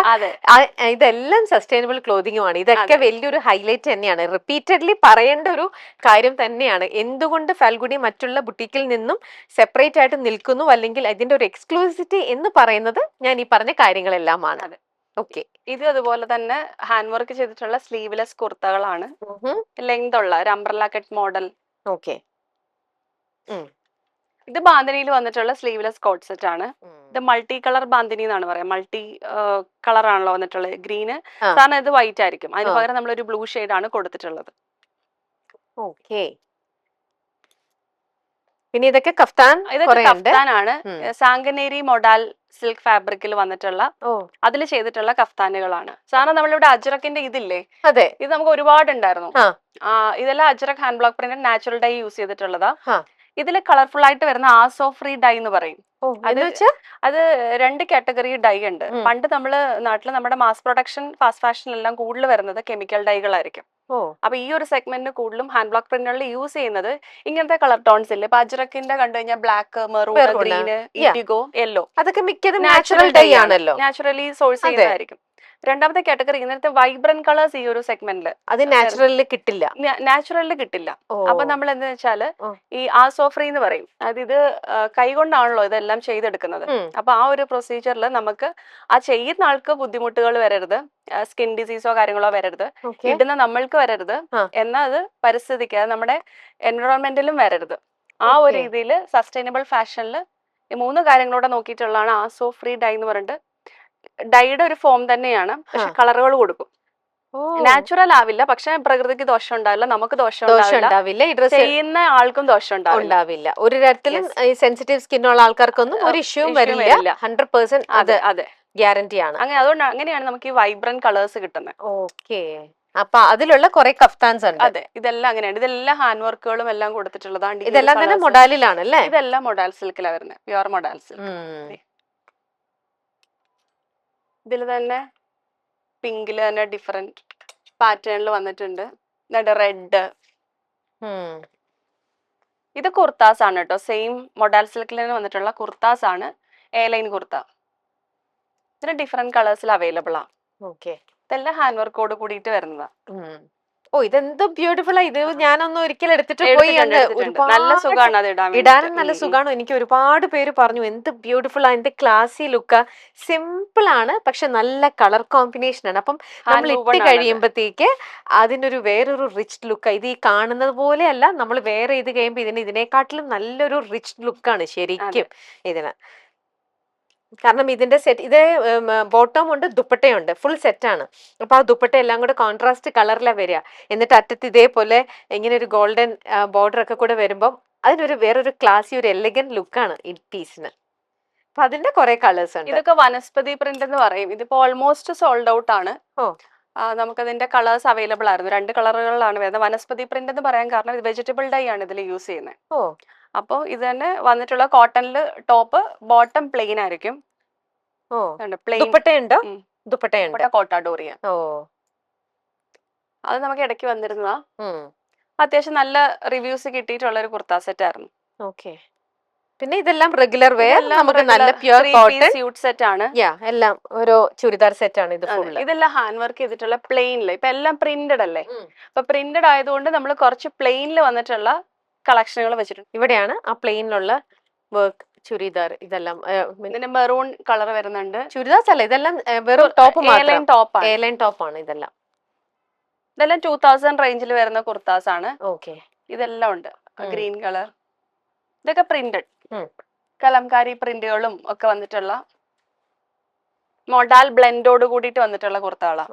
ഇതെല്ലാം സസ്റ്റൈനബിൾ ക്ലോതിങ്ങുമാണ്. ഇതൊക്കെ വലിയൊരു ഹൈലൈറ്റ് തന്നെയാണ്, റിപ്പീറ്റഡ്ലി പറയേണ്ട ഒരു കാര്യം തന്നെയാണ്. എന്തുകൊണ്ട് ഫാൽഗുണി മറ്റുള്ള ബുട്ടീക്കിൽ നിന്നും സെപ്പറേറ്റ് ആയിട്ട് നിൽക്കുന്നു, അല്ലെങ്കിൽ അതിന്റെ ഒരു എക്സ്ക്ലൂസിവിറ്റി എന്ന് പറയുന്നത് ഞാൻ ഈ പറഞ്ഞ കാര്യങ്ങളെല്ലാമാണ്. ഓക്കെ, ഇത് അതുപോലെ തന്നെ ഹാൻഡ് വർക്ക് ചെയ്തിട്ടുള്ള സ്ലീവ്ലെസ് കുർത്തകളാണ്, ലെങ്ത് ഉള്ള ഒരു അംബ്രല്ല കട്ട് മോഡൽ. ഓക്കെ, ഇത് ബാന്തിനിയിൽ വന്നിട്ടുള്ള സ്ലീവ്ലെസ് കോട്ട് സെറ്റ് ആണ്. ഇത് മൾട്ടി കളർ ബാന്തിനി എന്നാണ് പറയാം. മൾട്ടി കളർ ആണല്ലോ വന്നിട്ടുള്ളത്. ഗ്രീന് സാധാരണ ഇത് വൈറ്റ് ആയിരിക്കും, അതിന് പകരം നമ്മൾ ഒരു ബ്ലൂ ഷെയ്ഡ് ആണ് കൊടുത്തിട്ടുള്ളത്. ഓക്കെ, പിന്നെ ഇതൊക്കെ കഫ്താനാണ്. സാങ്കനേരി മൊഡാൽ സിൽക്ക് ഫാബ്രിക്കിൽ വന്നിട്ടുള്ള അതിൽ ചെയ്തിട്ടുള്ള കഫ്താനുകളാണ്. സാധാരണ നമ്മളിവിടെ അജ്രക്കിന്റെ ഇതില്ലേ, ഇത് നമുക്ക് ഒരുപാട് ഉണ്ടായിരുന്നു. ഇതെല്ലാം Ajrak hand block print natural dye use ചെയ്തിട്ടുള്ളതാ. ഇതിൽ കളർഫുൾ ആയിട്ട് വരുന്ന ആസോ ഫ്രീ ഡൈ എന്ന് പറയും. അത് രണ്ട് കാറ്റഗറി ഡൈ ഉണ്ട്. പണ്ട് നമ്മള് നാട്ടില് നമ്മുടെ മാസ് പ്രൊഡക്ഷൻ ഫാസ്റ്റ് ഫാഷനിലെല്ലാം കൂടുതൽ വരുന്നത് കെമിക്കൽ ഡൈകളായിരിക്കും. അപ്പൊ ഈ ഒരു സെഗ്മെന്റിന് കൂടുതലും ഹാൻഡ് ബ്ലോക്ക് പ്രിന്റുകളിൽ യൂസ് ചെയ്യുന്നത് ഇങ്ങനത്തെ കളർ ടോൺസ് ഇല്ലേ. ഇപ്പൊ അജ്രക്കിന്റെ കണ്ടു കഴിഞ്ഞാൽ black, maroon, green, IndiGo, yellow, അതൊക്കെ മിക്കതും നാച്ചുറൽ ഡൈ ആണല്ലോ, നാച്ചുറലി സോഴ്സ് ചെയ്യുന്നതായിരിക്കും. രണ്ടാമത്തെ കാറ്റഗറി ഇങ്ങനത്തെ വൈബ്രന്റ് കളേഴ്സ് ഈ ഒരു സെഗ്മെന്റില് അത് നാച്ചുറലിൽ കിട്ടില്ല. അപ്പൊ നമ്മൾ എന്താ വെച്ചാല് ഈ ആസോഫ്രീ എന്ന് പറയും. അതായത് ഇത് കൈകൊണ്ടാണല്ലോ ഇതെല്ലാം ചെയ്തെടുക്കുന്നത്. അപ്പൊ ആ ഒരു പ്രൊസീജിയറിൽ നമുക്ക് ആ ചെയ്യുന്ന ആൾക്ക് ബുദ്ധിമുട്ടുകൾ വരരുത്, സ്കിൻ ഡിസീസോ കാര്യങ്ങളോ വരരുത്, ഇടുന്ന നമ്മൾക്ക് വരരുത്, എന്നാൽ അത് പരിസ്ഥിതിക്ക്, അത് നമ്മുടെ എൻവയോൺമെന്റിലും വരരുത്. ആ ഒരു രീതിയിൽ സസ്റ്റൈനബിൾ ഫാഷനിൽ ഈ മൂന്ന് കാര്യങ്ങളോടെ നോക്കിയിട്ടുള്ളതാണ് ആസോ ഫ്രീ ഡൈ എന്ന് പറഞ്ഞിട്ട്. ഡൈയുടെ ഒരു ഫോം തന്നെയാണ്, പക്ഷെ കളറുകൾ കൊടുക്കും. നാച്ചുറൽ ആവില്ല, പക്ഷെ പ്രകൃതിക്ക് ദോഷം ഉണ്ടാവില്ല, നമുക്ക് ദോഷം ഉണ്ടാവില്ല, ചെയ്യുന്ന ആൾക്കും ദോഷം ഉണ്ടാവില്ല. ഒരു തരത്തിലും സെൻസിറ്റീവ് സ്കിന്നുള്ള ആൾക്കാർക്കൊന്നും ഒരു ഇഷ്യൂവും വരില്ല. 100% അതെ ഗ്യാരണ്ടി ആണ്. അതുകൊണ്ട് അങ്ങനെയാണ് നമുക്ക് ഈ വൈബ്രന്റ് കളേഴ്സ് കിട്ടുന്നത്. ഓക്കെ, അപ്പൊ അതിലുള്ള കുറെ കഫ്താൻസ് ഉണ്ട്. അതെ, ഇതെല്ലാം അങ്ങനെയാണ്. ഇതെല്ലാം ഹാൻഡ് വർക്കുകളും എല്ലാം കൊടുത്തിട്ടുള്ളതാണ്. ഇതെല്ലാം തന്നെ മൊഡാലിലാണല്ലേ? ഇതെല്ലാം മൊഡാൽ സിൽക്കിലാണ് വരുന്നത്, പ്യുവർ മൊഡാൽ സിൽക്ക്. ഇതിൽ തന്നെ പിങ്കില് തന്നെ ഡിഫറെന്റ് പാറ്റേണിൽ വന്നിട്ടുണ്ട്. റെഡ്, ഇത് കുർത്താസ് ആണ് കേട്ടോ. സെയിം മൊഡാൽ സിൽക്കിൽ തന്നെ വന്നിട്ടുള്ള കുർത്താസ് ആണ്, എ ലൈൻ കുർത്ത. ഇതിന് ഡിഫറെന്റ് കളേഴ്സിൽ അവൈലബിൾ ആണ്. ഇതെല്ലാം ഹാൻഡ് വർക്കോട് കൂടിയിട്ട് വരുന്നതാ. ഓ ഇതെന്ത് ബ്യൂട്ടിഫുൾ ആ. ഇത് ഞാനൊന്നും ഒരിക്കലും എടുത്തിട്ട് പോയി എടുത്തിട്ടുണ്ട്, അങ്ങ് എടുത്തിട്ടുണ്ട്. നല്ല ഒരുപാട് സുഖമാണ് അത് ഇടാൻ ഇടാനും വേണ്ടിയിട്ട്. നല്ല സുഖാണ്. എനിക്ക് ഒരുപാട് പേര് പറഞ്ഞു എന്ത് ബ്യൂട്ടിഫുൾ ആ, എന്ത് ക്ലാസി ലുക്കാ. സിമ്പിൾ ആണ് പക്ഷെ നല്ല കളർ കോമ്പിനേഷൻ ആണ്. അപ്പം നമ്മൾ ഹാൻഡ് ഇട്ട് വൂവൺ ആണത്. കഴിയുമ്പോഴത്തേക്ക് അതിനൊരു വേറൊരു റിച്ച് ലുക്കാ. ഇത് ഈ കാണുന്നത് പോലെയല്ല, നമ്മൾ വേറെ ഇത് കഴിയുമ്പോൾ ഇതിനെക്കാട്ടിലും നല്ലൊരു റിച്ച് ലുക്കാണ് അതെ. ശരിക്കും ഇതിന്. കാരണം ഇതിന്റെ സെറ്റ് ഇത് ബോട്ടം ഉണ്ട് ദുപ്പട്ടയുണ്ട്, ഫുൾ സെറ്റാണ്. അപ്പൊ ആ ദുപ്പട്ട എല്ലാം കൂടെ കോൺട്രാസ്റ്റ് കളറിലാണ് വരിക. എന്നിട്ട് അറ്റത്ത് ഇതേപോലെ ഇങ്ങനെ ഒരു ഗോൾഡൻ ബോർഡർ ഒക്കെ കൂടെ വരുമ്പം അതിനൊരു വേറൊരു ക്ലാസി ഒരു എലഗന്റ് ലുക്കാണ് ഈ പീസിന്. അപ്പൊ അതിന്റെ കുറെ കളേഴ്സ് ഉണ്ട്. ഇതൊക്കെ വനസ്പതി പ്രിന്റ് എന്ന് പറയും. ഇതിപ്പോ ഓൾമോസ്റ്റ് സോൾഡ് ഔട്ട് ആണ്. ഓ നമുക്കതിന്റെ കളേഴ്സ് അവൈലബിൾ ആയിരുന്നു. 2 കളറുകളിലാണ് വരുന്നത്. വനസ്പതി പ്രിന്റ് എന്ന് പറയാൻ കാരണം ഇത് വെജിറ്റബിൾ ഡൈ ആണ് ഇതിൽ യൂസ് ചെയ്യുന്നത്. ഓ അപ്പോൾ ഇത് തന്നെ വന്നിട്ടുള്ള കോട്ടണിൽ ടോപ്പ് ബോട്ടം പ്ലെയിൻ ആയിരിക്കും. ഓ പ്ലെയിൻ ദുപ്പട്ടയുണ്ടോ? ദുപ്പട്ടയുണ്ട്. കോട്ടാഡോറിയ. ഓ അത് നമുക്ക് ഇടയ്ക്ക് വന്നിരുന്നതാ. ഉം അത്യാവശ്യം നല്ല റിവ്യൂസ് കിട്ടിയിട്ടുള്ള ഒരു കുർത്ത സെറ്റ് ആയിരുന്നു. ഓക്കെ. പിന്നെ ഇതെല്ലാം റെഗുലർ വെയർ, നമുക്ക് നല്ല പ്യുവർ കോട്ടൺ സ്യൂട്ട് സെറ്റ് ആണ്. എല്ലാം ഓരോ ചുരിദാർ സെറ്റ് ആണ് ഇത് ഫുൾ. ഇതെല്ലാം ഹാൻഡ് വർക്ക് ചെയ്തിട്ടുള്ള പ്ലെയിനില്. ഇപ്പൊ എല്ലാം പ്രിന്റഡ് അല്ലേ? അപ്പൊ പ്രിന്റഡ് ആയതുകൊണ്ട് നമ്മൾ കുറച്ച് പ്ലെയിനിൽ വന്നിട്ടുള്ള കളക്ഷനുകൾ വെച്ചിട്ടുണ്ട്. ഇവിടെയാണ് ആ പ്ലെയിനിലുള്ള വർക്ക് ചുരിദാർ. ഇതെല്ലാം ഇതിന്റെ മെറൂൺ കളർ വരുന്നുണ്ട്. ചുരിദാർസ് അല്ല, ഇതെല്ലാം വെറും ടോപ്പ് മാത്രം. ടോപ്പ് എ ലൈൻ ടോപ്പ് ആണ് ഇതെല്ലാം. ഇതെല്ലാം 2000 റേഞ്ചിൽ വരുന്ന കുർത്താസ് ആണ്. ഓക്കെ. ഇതെല്ലാം ഉണ്ട്. Green colour. ഇതൊക്കെ പ്രിന്റഡ് കലംകാരി പ്രിന്റുകളും ഒക്കെ വന്നിട്ടുള്ള മോഡാൽ ബ്ലെൻഡോട് കൂടിയിട്ട് വന്നിട്ടുള്ള കുർത്തകളാ.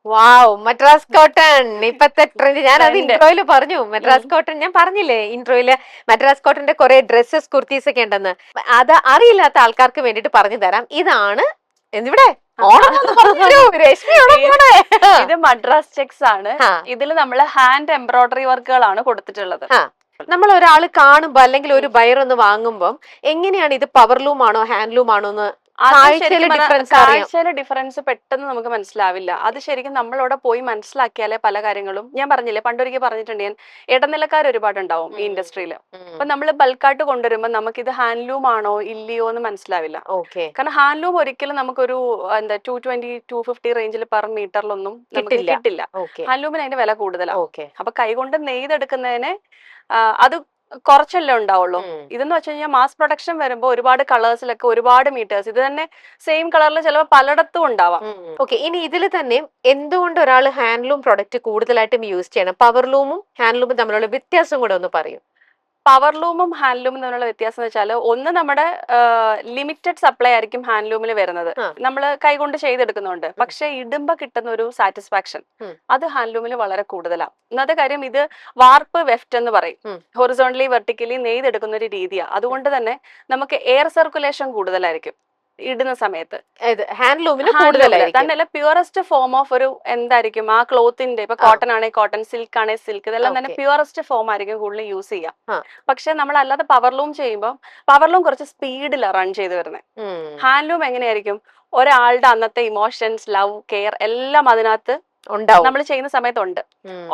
വാവ്, മദ്രാസ് കോട്ടൺ ഇപ്പത്തെ ട്രെൻഡ്. ഞാൻ അത് ഇൻട്രോയില് പറഞ്ഞു. മദ്രാസ് കോട്ടൺ ഞാൻ പറഞ്ഞില്ലേ ഇൻട്രോയില്, മദ്രാസ് കോട്ടന്റെ കുറെ ഡ്രസ്സസ് കുർത്തീസ് ഒക്കെ ഉണ്ടെന്ന്. അത് അറിയില്ലാത്ത ആൾക്കാർക്ക് വേണ്ടിട്ട് പറഞ്ഞു തരാം. ഇതാണ് ഇവിടെ ഇത് മദ്രാസ് ചെക്സ് ആണ്. ഇതിൽ നമ്മള് ഹാൻഡ് എംബ്രോയിഡറി വർക്കുകളാണ് കൊടുത്തിട്ടുള്ളത്. നമ്മൾ ഒരാൾ കാണുമ്പോ അല്ലെങ്കിൽ ഒരു ബയർ ഒന്ന് വാങ്ങുമ്പം എങ്ങനെയാണ് ഇത് പവർലൂം ആണോ ഹാൻഡ്ലൂം ആണോ എന്ന് കാഴ്ചയിലെ ഡിഫറൻസ് പെട്ടെന്ന് നമുക്ക് മനസ്സിലാവില്ല. അത് ശരിക്കും നമ്മളവിടെ പോയി മനസ്സിലാക്കിയാലേ പല കാര്യങ്ങളും. ഞാൻ പറഞ്ഞില്ലേ പണ്ടൊരിക്കൽ പറഞ്ഞിട്ടുണ്ട് ഞാൻ, ഇടനിലക്കാർ ഒരുപാടുണ്ടാവും ഈ ഇൻഡസ്ട്രിയിൽ. അപ്പൊ നമ്മൾ ബൾക്കായിട്ട് കൊണ്ടുവരുമ്പോ നമുക്ക് ഇത് ഹാൻഡ്ലൂം ആണോ ഇല്ലയോ എന്ന് മനസ്സിലാവില്ല. കാരണം ഹാൻഡ്ലൂം ഒരിക്കലും നമുക്കൊരു 220, 250 റേഞ്ചിൽ പെർ മീറ്ററിലൊന്നും നമുക്ക് കിട്ടില്ല. ഹാൻഡ്ലൂമിന് അതിന്റെ വില കൂടുതലാണ്. അപ്പൊ കൈകൊണ്ട് നെയ്തെടുക്കുന്നതിന് അത് കുറച്ചല്ലേ ഉണ്ടാവുള്ളൂ. ഇതെന്ന് വെച്ച് കഴിഞ്ഞാൽ മാസ് പ്രൊഡക്ഷൻ വരുമ്പോൾ ഒരുപാട് കളേഴ്സിലൊക്കെ ഒരുപാട് മീറ്റേഴ്സ്, ഇത് തന്നെ സെയിം കളറിൽ ചിലപ്പോൾ പലയിടത്തും ഉണ്ടാവാം. ഓക്കെ. ഇനി ഇതിൽ തന്നെ എന്തുകൊണ്ട് ഒരാൾ ഹാൻഡ്ലൂം പ്രൊഡക്റ്റ് കൂടുതലായിട്ടും യൂസ് ചെയ്യണം? പവർലൂമും ഹാൻഡ്ലൂമും തമ്മിലുള്ള വ്യത്യാസം കൂടെ ഒന്ന് പറയും. പവർലൂമും ഹാൻഡ്ലൂമും തമ്മിലുള്ള വ്യത്യാസം എന്ന് വെച്ചാൽ, ഒന്ന് നമ്മുടെ ലിമിറ്റഡ് സപ്ലൈ ആയിരിക്കും ഹാൻഡ്ലൂമിൽ വരുന്നത്. നമ്മൾ കൈകൊണ്ട് ചെയ്തെടുക്കുന്നുണ്ട്. പക്ഷെ ഇടുമ്പോ കിട്ടുന്ന ഒരു സാറ്റിസ്ഫാക്ഷൻ അത് ഹാൻഡ്ലൂമിൽ വളരെ കൂടുതലാണ്. ഒന്നാമത്തെ കാര്യം, ഇത് വാർപ്പ് വെഫ്റ്റ് എന്ന് പറയും. ഹൊറിസോണ്ടലി വെർട്ടിക്കലി നെയ്തെടുക്കുന്ന ഒരു രീതിയാണ്. അതുകൊണ്ട് തന്നെ നമുക്ക് എയർ സർക്കുലേഷൻ കൂടുതലായിരിക്കും ഇടുന്ന സമയത്ത്. തന്നെയല്ല പ്യുവറസ്റ്റ് ഫോം ഓഫ് ഒരു എന്തായിരിക്കും ആ ക്ലോത്തിന്റെ, ഇപ്പൊ കോട്ടൺ ആണെങ്കിൽ കോട്ടൺ, സിൽക്ക് ആണെങ്കിൽ സിൽക്ക്, ഇതെല്ലാം തന്നെ പ്യുവറസ്റ്റ് ഫോം ആയിരിക്കും കൂടുതൽ യൂസ് ചെയ്യാം. പക്ഷെ നമ്മൾ അല്ലാതെ പവർലൂം ചെയ്യുമ്പോൾ പവർലൂം കുറച്ച് സ്പീഡിലാണ് റൺ ചെയ്ത് വരുന്നത്. ഹാൻഡ്ലൂം എങ്ങനെയായിരിക്കും, ഒരാളുടെ അന്നത്തെ ഇമോഷൻസ്, ലവ്, കെയർ എല്ലാം അതിനകത്ത് നമ്മൾ ചെയ്യുന്ന സമയത്തുണ്ട്.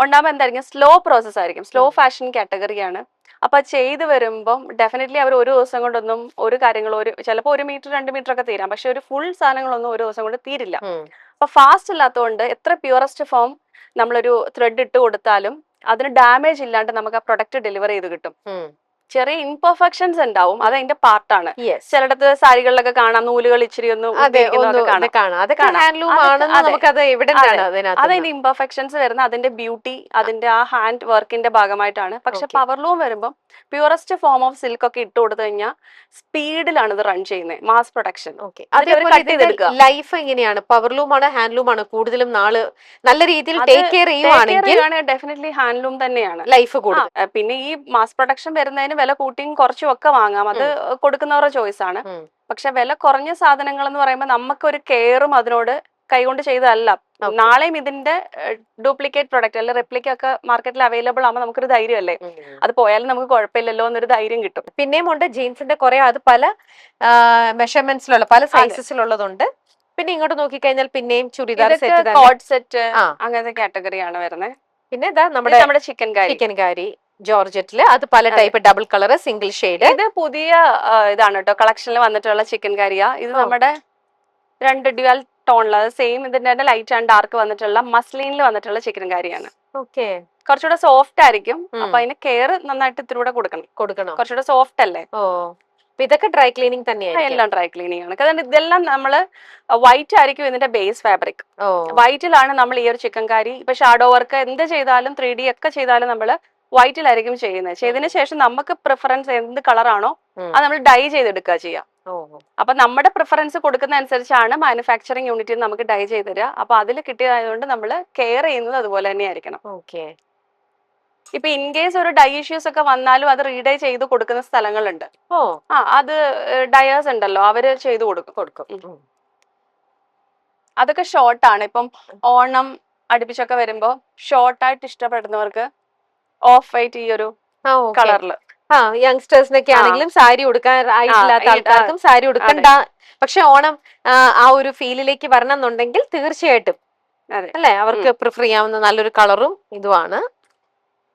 ഉണ്ടാകുമ്പോൾ എന്തായിരിക്കും, സ്ലോ പ്രോസസ് ആയിരിക്കും. സ്ലോ ഫാഷൻ കാറ്റഗറിയാണ്. അപ്പൊ ചെയ്ത് വരുമ്പം ഡെഫിനറ്റ്ലി അവർ ഒരു ദിവസം കൊണ്ടൊന്നും ഒരു കാര്യങ്ങൾ, ചിലപ്പോൾ 1 മീറ്റർ 2 മീറ്റർ ഒക്കെ തീരാം. പക്ഷെ ഒരു ഫുൾ സാധനങ്ങളൊന്നും ഒരു ദിവസം കൊണ്ട് തീരില്ല. അപ്പൊ ഫാസ്റ്റ് അല്ലാത്തതുകൊണ്ട് എത്ര പ്യുവറസ്റ്റ് ഫോം നമ്മളൊരു ത്രെഡ് ഇട്ട് കൊടുത്താലും അതിന് ഡാമേജ് ഇല്ലാണ്ട് നമുക്ക് ആ പ്രൊഡക്റ്റ് ഡെലിവർ ചെയ്ത് കിട്ടും. ചെറിയ ഇംപെർഫെക്ഷൻസ് ഉണ്ടാവും, അത് അതിന്റെ പാർട്ടാണ്. ചിലടത്ത് സാരികളിലൊക്കെ കാണാം നൂലുകൾ ഇച്ചിരി ഒന്ന് അതിന്റെ ഇംപെർഫെക്ഷൻസ് വരുന്ന അതിന്റെ ബ്യൂട്ടി, അതിന്റെ ആ ഹാൻഡ് വർക്കിന്റെ ഭാഗമായിട്ടാണ്. പക്ഷെ പവർലൂം വരുമ്പോൾ പ്യുവറസ്റ്റ് ഫോം ഓഫ് സിൽക്ക് ഒക്കെ ഇട്ട് കൊടുത്തു കഴിഞ്ഞാൽ സ്പീഡിലാണ് ഇത് റൺ ചെയ്യുന്നത്, മാസ് പ്രൊഡക്ഷൻ. ലൈഫ് എങ്ങനെയാണ്, പവർലൂം ആണ് ഹാൻഡ്ലൂം ആണ് കൂടുതലും നാള് നല്ല രീതിയിൽ ടേക്ക് കെയർ ചെയ്യുവാണെങ്കിൽ ഡെഫിനറ്റ്ലി ഹാൻഡ്ലൂം തന്നെയാണ് ലൈഫ് കൂടുതൽ. പിന്നെ ഈ മാസ് പ്രൊഡക്ഷൻ വരുന്നതിന് വില കൂട്ടിയും കുറച്ചും ഒക്കെ വാങ്ങാം, അത് കൊടുക്കുന്നവരുടെ ചോയ്സ് ആണ്. പക്ഷെ വില കുറഞ്ഞ സാധനങ്ങൾ എന്ന് പറയുമ്പോൾ നമുക്കൊരു കെയറും അതിനോട് കൈകൊണ്ട് ചെയ്തതല്ല. നാളെയും ഇതിന്റെ ഡ്യൂപ്ലിക്കേറ്റ് പ്രൊഡക്റ്റ് അല്ലെ റെപ്ലിക്ക ഒക്കെ മാർക്കറ്റിൽ അവൈലബിൾ ആകുമ്പോൾ നമുക്കൊരു ധൈര്യമല്ലേ, അത് പോയാലും നമുക്ക് കുഴപ്പമില്ലല്ലോ എന്നൊരു ധൈര്യം കിട്ടും. പിന്നെയും ഉണ്ട് ജീൻസിന്റെ കുറെ, അത് പല മെഷർമെന്റ്സിലുള്ള പല സൈസസിലുള്ളതുണ്ട്. പിന്നെ ഇങ്ങോട്ട് നോക്കിക്കഴിഞ്ഞാൽ പിന്നെയും ചുരിദാർ സെറ്റ്, കോഡ് സെറ്റ്, അങ്ങനത്തെ കാറ്റഗറിയാണ് വരുന്നത്. പിന്നെ ഇതാ നമ്മുടെ ചിക്കൻ കാരി ജോർജറ്റില്, അത് പല type, double colour, single shade. ഇത് പുതിയ ഇതാണ് കേട്ടോ, കളക്ഷനിൽ വന്നിട്ടുള്ള ചിക്കൻ കാരിയ. ഇത് നമ്മുടെ 2 ഡ്യുവൽ ടോണിൽ, അത് സെയിം ഇതിന്റെ തന്നെ ലൈറ്റ് ആൻഡ് ഡാർക്ക് വന്നിട്ടുള്ള മസ്ലിനിൽ വന്നിട്ടുള്ള ചിക്കൻ കാരിയാണ്. ഓക്കെ. കുറച്ചുകൂടെ സോഫ്റ്റ് ആയിരിക്കും. അപ്പൊ അതിന് കെയർ നന്നായിട്ട് ഇത്തിരി കൊടുക്കണം. കുറച്ചുകൂടെ സോഫ്റ്റ് അല്ലേ. ഓ, ഇതൊക്കെ ഡ്രൈ ക്ലീനിങ് തന്നെയാണ്. എല്ലാം ഡ്രൈ ക്ലീനിങ് ആണ്. കാരണം ഇതെല്ലാം നമ്മള് വൈറ്റ് ആയിരിക്കും ഇതിന്റെ ബേസ് ഫാബ്രിക്. വൈറ്റിലാണ് നമ്മൾ ഈ ഒരു ചിക്കൻ കാരി ഇപ്പൊ ഷാഡോ വർക്ക് എന്ത് ചെയ്താലും 3D ഒക്കെ ചെയ്താലും നമ്മള് വൈറ്റിലായിരിക്കും ചെയ്യുന്നത്. ചെയ്തതിന് ശേഷം നമുക്ക് പ്രിഫറൻസ് എന്ത് കളറാണോ അത് നമ്മൾ ഡൈ ചെയ്തെടുക്കുക ചെയ്യാം. അപ്പൊ നമ്മുടെ പ്രിഫറൻസ് കൊടുക്കുന്ന അനുസരിച്ചാണ് മാനുഫാക്ചറിങ് യൂണിറ്റിൽ നമുക്ക് ഡൈ ചെയ്ത് തരിക. അപ്പൊ അതിൽ കിട്ടിയതായതുകൊണ്ട് നമ്മൾ കെയർ ചെയ്യുന്നത് അതുപോലെ തന്നെ ആയിരിക്കണം. ഇപ്പൊ ഇൻ കേസ് ഒരു ഡൈ ഇഷ്യൂസ് ഒക്കെ വന്നാലും അത് റീഡൈ ചെയ്ത് കൊടുക്കുന്ന സ്ഥലങ്ങളുണ്ട്. അത് ഡയേഴ്സ് ഉണ്ടല്ലോ, അവര് ചെയ്തു കൊടുക്കും. അതൊക്കെ ഷോർട്ടാണ്. ഇപ്പം ഓണം അടുപ്പിച്ചൊക്കെ വരുമ്പോ ഷോർട്ടായിട്ട് ഇഷ്ടപ്പെടുന്നവർക്ക് ഓഫ് വൈറ്റ് ഈ ഒരു കളറില്, യങ്സ്റ്റേഴ്സിനൊക്കെ ആണെങ്കിലും സാരി ഉടുക്കാൻ ആയിട്ടില്ലാത്ത ആൾക്കാർക്കും സാരി ഉടുക്കണ്ട. പക്ഷെ ഓണം ആ ഒരു ഫീലിലേക്ക് വരണം എന്നുണ്ടെങ്കിൽ തീർച്ചയായിട്ടും അല്ലെ, അവർക്ക് പ്രിഫർ ചെയ്യാവുന്ന നല്ലൊരു കളറും ഇതുമാണ്.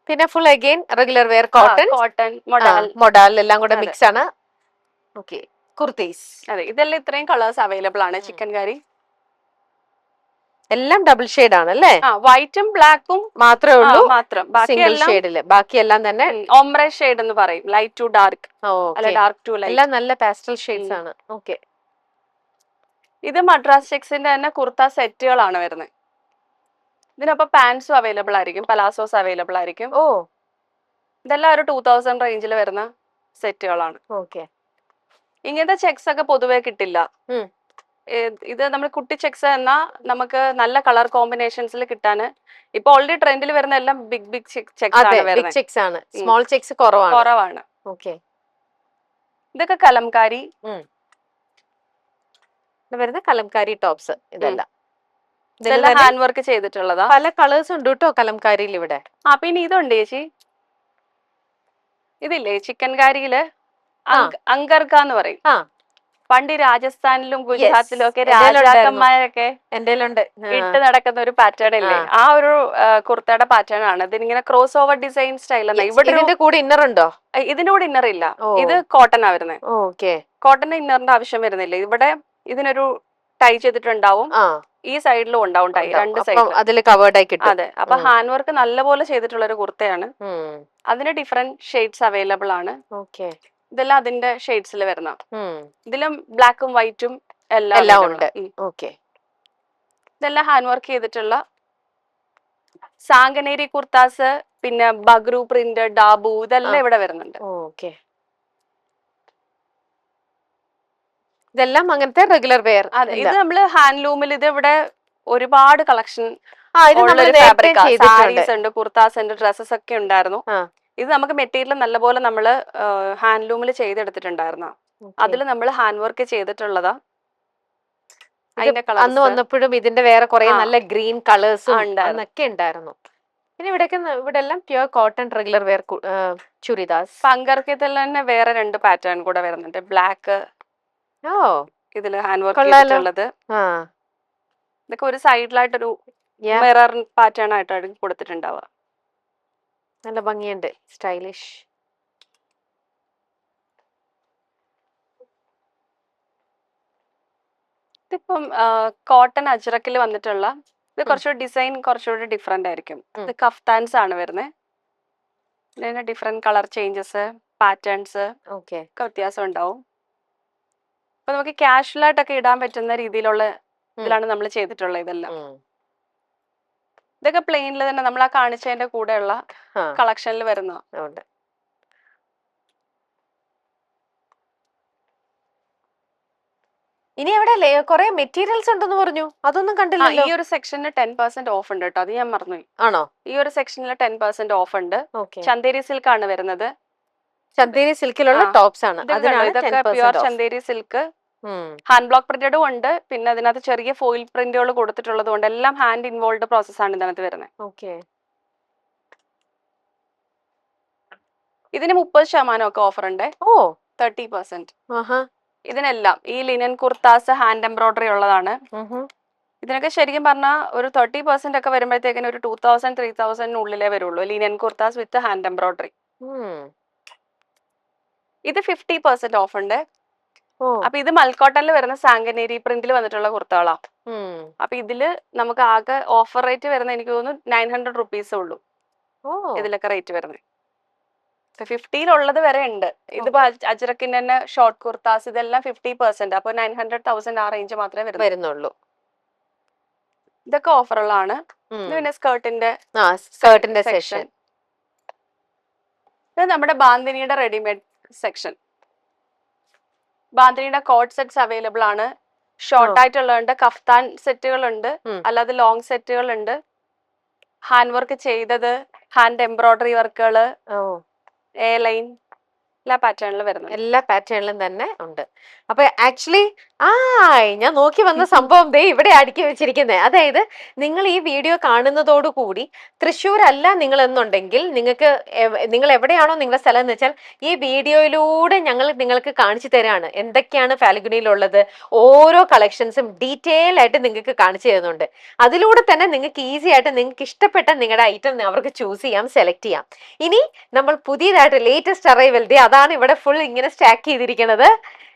പിന്നെ full again regular wear cotton modal എല്ലാം കൂടെ മിക്സ് ആണ്. ഓക്കെ, കുർത്തീസ്. അതെ, ഇതെല്ലാം ഇത്രയും കളേഴ്സ് അവൈലബിൾ ആണ്. ചിക്കൻ കാരി എല്ലാം ഡബിൾ ഷെയ്ഡ് ആണ് അല്ലേ? വൈറ്റും ബ്ലാക്കും മാത്രമേ ഉള്ളൂ മാത്രം. സിംഗിൾ ഷെയ്ഡില്. ബാക്കിയെല്ലാം തന്നെ ഓംബ്രെ ഷെയ്ഡ് എന്ന് പറയും. Light to dark, dark to light. എല്ലാം നല്ല പാസ്റ്റൽ ഷെയ്ഡ്സ് ആണ്. ഓക്കെ. ഇത് മദ്രാസ് ചെക്സിന്റെ തന്നെ കുർത്ത സെറ്റുകളാണ് വരുന്നത്. ഇതിനൊപ്പം പാൻസും അവൈലബിൾ ആയിരിക്കും, പലാസോസ് അവൈലബിൾ ആയിരിക്കും. ഇതെല്ലാം ഒരു 2000 റേഞ്ചിൽ വരുന്ന സെറ്റുകളാണ്. ഇങ്ങനത്തെ ചെക്സ് ഒക്കെ പൊതുവെ കിട്ടില്ല. ഇത് നമ്മൾ കുട്ടി ചെക്സ് എന്നാ നമുക്ക് നല്ല കളർ കോമ്പിനേഷൻസിൽ കിട്ടാന് ഇപ്പൊ ഓൾറെഡി ട്രെൻഡിൽ വരുന്ന എല്ലാം ബിഗ് ചെക്സ് ആണ്. സ്മോൾ ചെക്സ് കുറവാണ്. ഇതൊക്കെ കലംകാരി വരുന്ന കലംകാരി ടോപ്സ്. ഇതെല്ലാം ഹാൻഡ് വർക്ക് ചെയ്തിട്ടുള്ളതാ. പല കളേഴ്സ് ഉണ്ട് കേട്ടോ കലംകാരിയിൽ ഇവിടെ. പിന്നെ ഇതുണ്ട് ചേച്ചി, ഇതില്ലേ ചിക്കൻ കാരിയില് അങ്കർക്ക എന്ന് പറയും. പണ്ട് രാജസ്ഥാനിലും ഗുജറാത്തിലും ഒക്കെ രാജാക്കന്മാരൊക്കെ ഇട്ട് നടക്കുന്ന ഒരു പാറ്റേൺ ഇല്ലേ, ആ ഒരു കുർത്തയുടെ പാറ്റേൺ ആണ്. ഇതിനിങ്ങനെ ക്രോസ് ഓവർ ഡിസൈൻ സ്റ്റൈൽ. ഇതിന്റെ കൂടെ ഇന്നർ ഉണ്ടോ? ഇതിന്റെ കൂടെ ഇന്നർ ഇല്ല. ഇത് കോട്ടൺ ആ വരുന്നത്. കോട്ടൺ ഇന്നറിന്റെ ആവശ്യം വരുന്നില്ല. ഇവിടെ ഇതിനൊരു ടൈ ചെയ്തിട്ടുണ്ടാവും, ഈ സൈഡിലും ഉണ്ടാവും ടൈ, രണ്ട് സൈഡിലും. അതെ, അപ്പൊ ഹാൻഡ് വർക്ക് നല്ലപോലെ ചെയ്തിട്ടുള്ള ഒരു കുർത്തയാണ്. അതിന് ഡിഫറെന്റ് ഷെയ്ഡ്സ് അവൈലബിൾ ആണ്. ഇതെല്ലാം അതിന്റെ ഷെയ്ഡ്സിൽ വരുന്ന. ഇതിലും ബ്ലാക്കും വൈറ്റും എല്ലാം ഉണ്ട്. ഇതെല്ലാം ഹാൻഡ് വർക്ക് ചെയ്തിട്ടുള്ള സാങ്കനേരി കുർത്താസ്, പിന്നെ ബഗ്രു പ്രിന്റ്, ഡാബു, ഇതെല്ലാം ഇവിടെ വരുന്നുണ്ട്. ഇതെല്ലാം അങ്ങനത്തെ റെഗുലർ വെയർ. അതെ, ഇത് നമ്മള് ഹാൻഡ്ലൂമിൽ ഇത് ഇവിടെ ഒരുപാട് കളക്ഷൻ സാരീസ് ഉണ്ട്, കുർത്താസ് ഉണ്ട്, ഡ്രസ്സസ് ഒക്കെ ഉണ്ടായിരുന്നു. ഇത് നമുക്ക് മെറ്റീരിയൽ നല്ലപോലെ നമ്മള് ഹാൻഡ്ലൂമിൽ ചെയ്തെടുത്തിട്ടുണ്ടായിരുന്ന. അതില് നമ്മൾ ഹാൻഡ് വർക്ക് ചെയ്തിട്ടുള്ളതാ. അന്ന് വന്നപ്പോഴും ഇതിന്റെ വേറെ കുറെ നല്ല ഗ്രീൻ കളേഴ്സും ഒക്കെ ഉണ്ടായിരുന്നു. പിന്നെ ഇവിടെ എല്ലാം pure cotton regular wear churidars. പങ്കർക്കത്തിൽ തന്നെ വേറെ 2 പാറ്റേൺ കൂടെ വരുന്നുണ്ട്. ബ്ലാക്ക് ഇതില് ഹാൻഡ് വർക്ക് ചെയ്തിട്ടുള്ളത്. ഇതൊക്കെ ഒരു സൈഡിലായിട്ടൊരു മിറർ പാറ്റേൺ ആയിട്ടാണ് കൊടുത്തിട്ടുണ്ടാവുക. നല്ല ഭംഗിയുണ്ട്, സ്റ്റൈലിഷ്. ഇതിപ്പം കോട്ടൺ അജ്രക്കിൽ വന്നിട്ടുള്ള ഇത് കുറച്ചുകൂടി ഡിസൈൻ കുറച്ചുകൂടി ഡിഫറെന്റ് ആയിരിക്കും. ഇത് കഫ്താൻസ് ആണ് വരുന്നത്. ഇതിന് ഡിഫറെന്റ് കളർ ചേഞ്ചസ്, പാറ്റേൺസ് ഒക്കെ വ്യത്യാസം ഉണ്ടാവും. അപ്പൊ നമുക്ക് കാഷ്വൽ ആയിട്ടൊക്കെ ഇടാൻ പറ്റുന്ന രീതിയിലുള്ള ഇതിലാണ് നമ്മൾ ചെയ്തിട്ടുള്ളത്. ഇതെല്ലാം ഇതൊക്കെ പ്ലെയിനിൽ തന്നെ നമ്മൾ ആ കാണിച്ചതിന്റെ കൂടെയുള്ള കളക്ഷനിൽ വരുന്നുണ്ട്. ഇനി അവിടെ കുറെ മെറ്റീരിയൽസ് ഉണ്ടെന്ന് പറഞ്ഞു, അതൊന്നും കണ്ടില്ല. ഈ ഒരു സെക്ഷനിൽ 10% ഓഫ് ഉണ്ട് കേട്ടോ, അത് ഞാൻ മറന്നുപോയി. ആണോ? ഈ ഒരു സെക്ഷനിൽ 10% ഓഫ് ഉണ്ട്. ചന്ദേരി സിൽക്ക് ആണ് വരുന്നത്. ചന്ദേരി സിൽക്കിലുള്ള ടോപ്സ് ആണ്. ഇതൊക്കെ പ്യുവർ ചന്ദേരി സിൽക്ക്. ഹാൻഡ് ബ്ലോക്ക് പ്രിന്റഡും ഉണ്ട്. പിന്നെ അതിനകത്ത് ചെറിയ ഫോയിൽ പ്രിന്റുകൾ കൊടുത്തിട്ടുള്ളത് കൊണ്ട് എല്ലാം ഹാൻഡ് ഇൻവോൾവ് പ്രോസസ് ആണ് ഇതിനകത്ത് വരുന്നത്. ഇതിന് 30% ഒക്കെ ഓഫർ ഉണ്ട്. 30%. ഇതിനെല്ലാം ഈ ലിനൻ കുർത്താസ് ഹാൻഡ് എംബ്രോയിഡറി ഉള്ളതാണ്. ഇതിനൊക്കെ ശരിക്കും പറഞ്ഞാൽ ഒരു 30% ഒക്കെ വരുമ്പോഴത്തേക്കിന് ഒരു 2000-3000 വരുള്ളൂ. ലിനൻ കുർത്താസ് വിത്ത് ഹാൻഡ് എംബ്രോയിഡറി. ഇത് 50% ഓഫ് ഉണ്ട്. ഓ അപ്പൊ ഇത് മൽക്കോട്ടനിൽ വരുന്ന സാങ്കനേരി പ്രിന്റിൽ വന്നിട്ടുള്ള കുർത്തകളാ. ഉം. അപ്പൊ ഇതില് നമുക്ക് ആകെ ഓഫർ റേറ്റ് വരുന്ന എനിക്ക് തോന്നുന്നു 900 റുപ്പീസേ ഉള്ളൂ ഓ ഇതിലൊക്കെ റേറ്റ് വരുന്നത്. 50-ലുള്ളത് വരെ ഉണ്ട്. ഇതിപ്പോ അജ്രക്കിന്റെ തന്നെ ഷോർട്ട് കുർത്താസ് ഇതെല്ലാം 50%. അപ്പൊ 900,000 ആ റേഞ്ച് മാത്രമേ വരുന്നുള്ളൂ. ഇതൊക്കെ ഓഫറുകളാണ്. ഇത് പിന്നെ സ്കേർട്ടിന്റെ സ്കേർട്ടിന്റെ സെക്ഷൻ. ഇത് നമ്മുടെ ബാന്തിനിയുടെ റെഡിമെയ്ഡ് സെക്ഷൻ. ബാന്തിനിയുടെ കോട്ട് സെറ്റ്സ് അവൈലബിൾ ആണ്. ഷോർട്ട് ആയിട്ടുള്ളതുണ്ട്, കഫ്താൻ സെറ്റുകളുണ്ട്, അല്ലാതെ ലോങ് സെറ്റുകളുണ്ട്, ഹാൻഡ് വർക്ക് ചെയ്തത്, ഹാൻഡ് എംബ്രോയിഡറി വർക്കുകള്, എ ലൈൻ എല്ലാ പാറ്റേണിലും വരുന്നുണ്ട്. എല്ലാ പാറ്റേണിലും തന്നെ ഉണ്ട്. അപ്പൊ ആക്ച്വലി ഞാൻ നോക്കി വന്ന സംഭവം ദേ ഇവിടെ അടുക്കി വെച്ചിരിക്കുന്നത്. അതായത് നിങ്ങൾ ഈ വീഡിയോ കാണുന്നതോടുകൂടി തൃശ്ശൂരല്ല നിങ്ങൾ എന്നുണ്ടെങ്കിൽ നിങ്ങൾ എവിടെയാണോ നിങ്ങളുടെ സ്ഥലം എന്ന് വെച്ചാൽ ഈ വീഡിയോയിലൂടെ ഞങ്ങൾ നിങ്ങൾക്ക് കാണിച്ചു തരാണ് എന്തൊക്കെയാണ് ഫാൽഗുനിയിലുള്ളത്. ഓരോ കളക്ഷൻസും ഡീറ്റെയിൽ ആയിട്ട് നിങ്ങൾക്ക് കാണിച്ചു തരുന്നുണ്ട്. അതിലൂടെ തന്നെ നിങ്ങൾക്ക് ഈസി ആയിട്ട് നിങ്ങൾക്ക് ഇഷ്ടപ്പെട്ട നിങ്ങളുടെ ഐറ്റം അവർക്ക് ചൂസ് ചെയ്യാം, സെലക്ട് ചെയ്യാം. ഇനി നമ്മൾ പുതിയതായിട്ട് ലേറ്റസ്റ്റ് അറൈവൽ അതാണ് ഇവിടെ ഫുൾ ഇങ്ങനെ സ്റ്റാക്ക് ചെയ്തിരിക്കുന്നത്.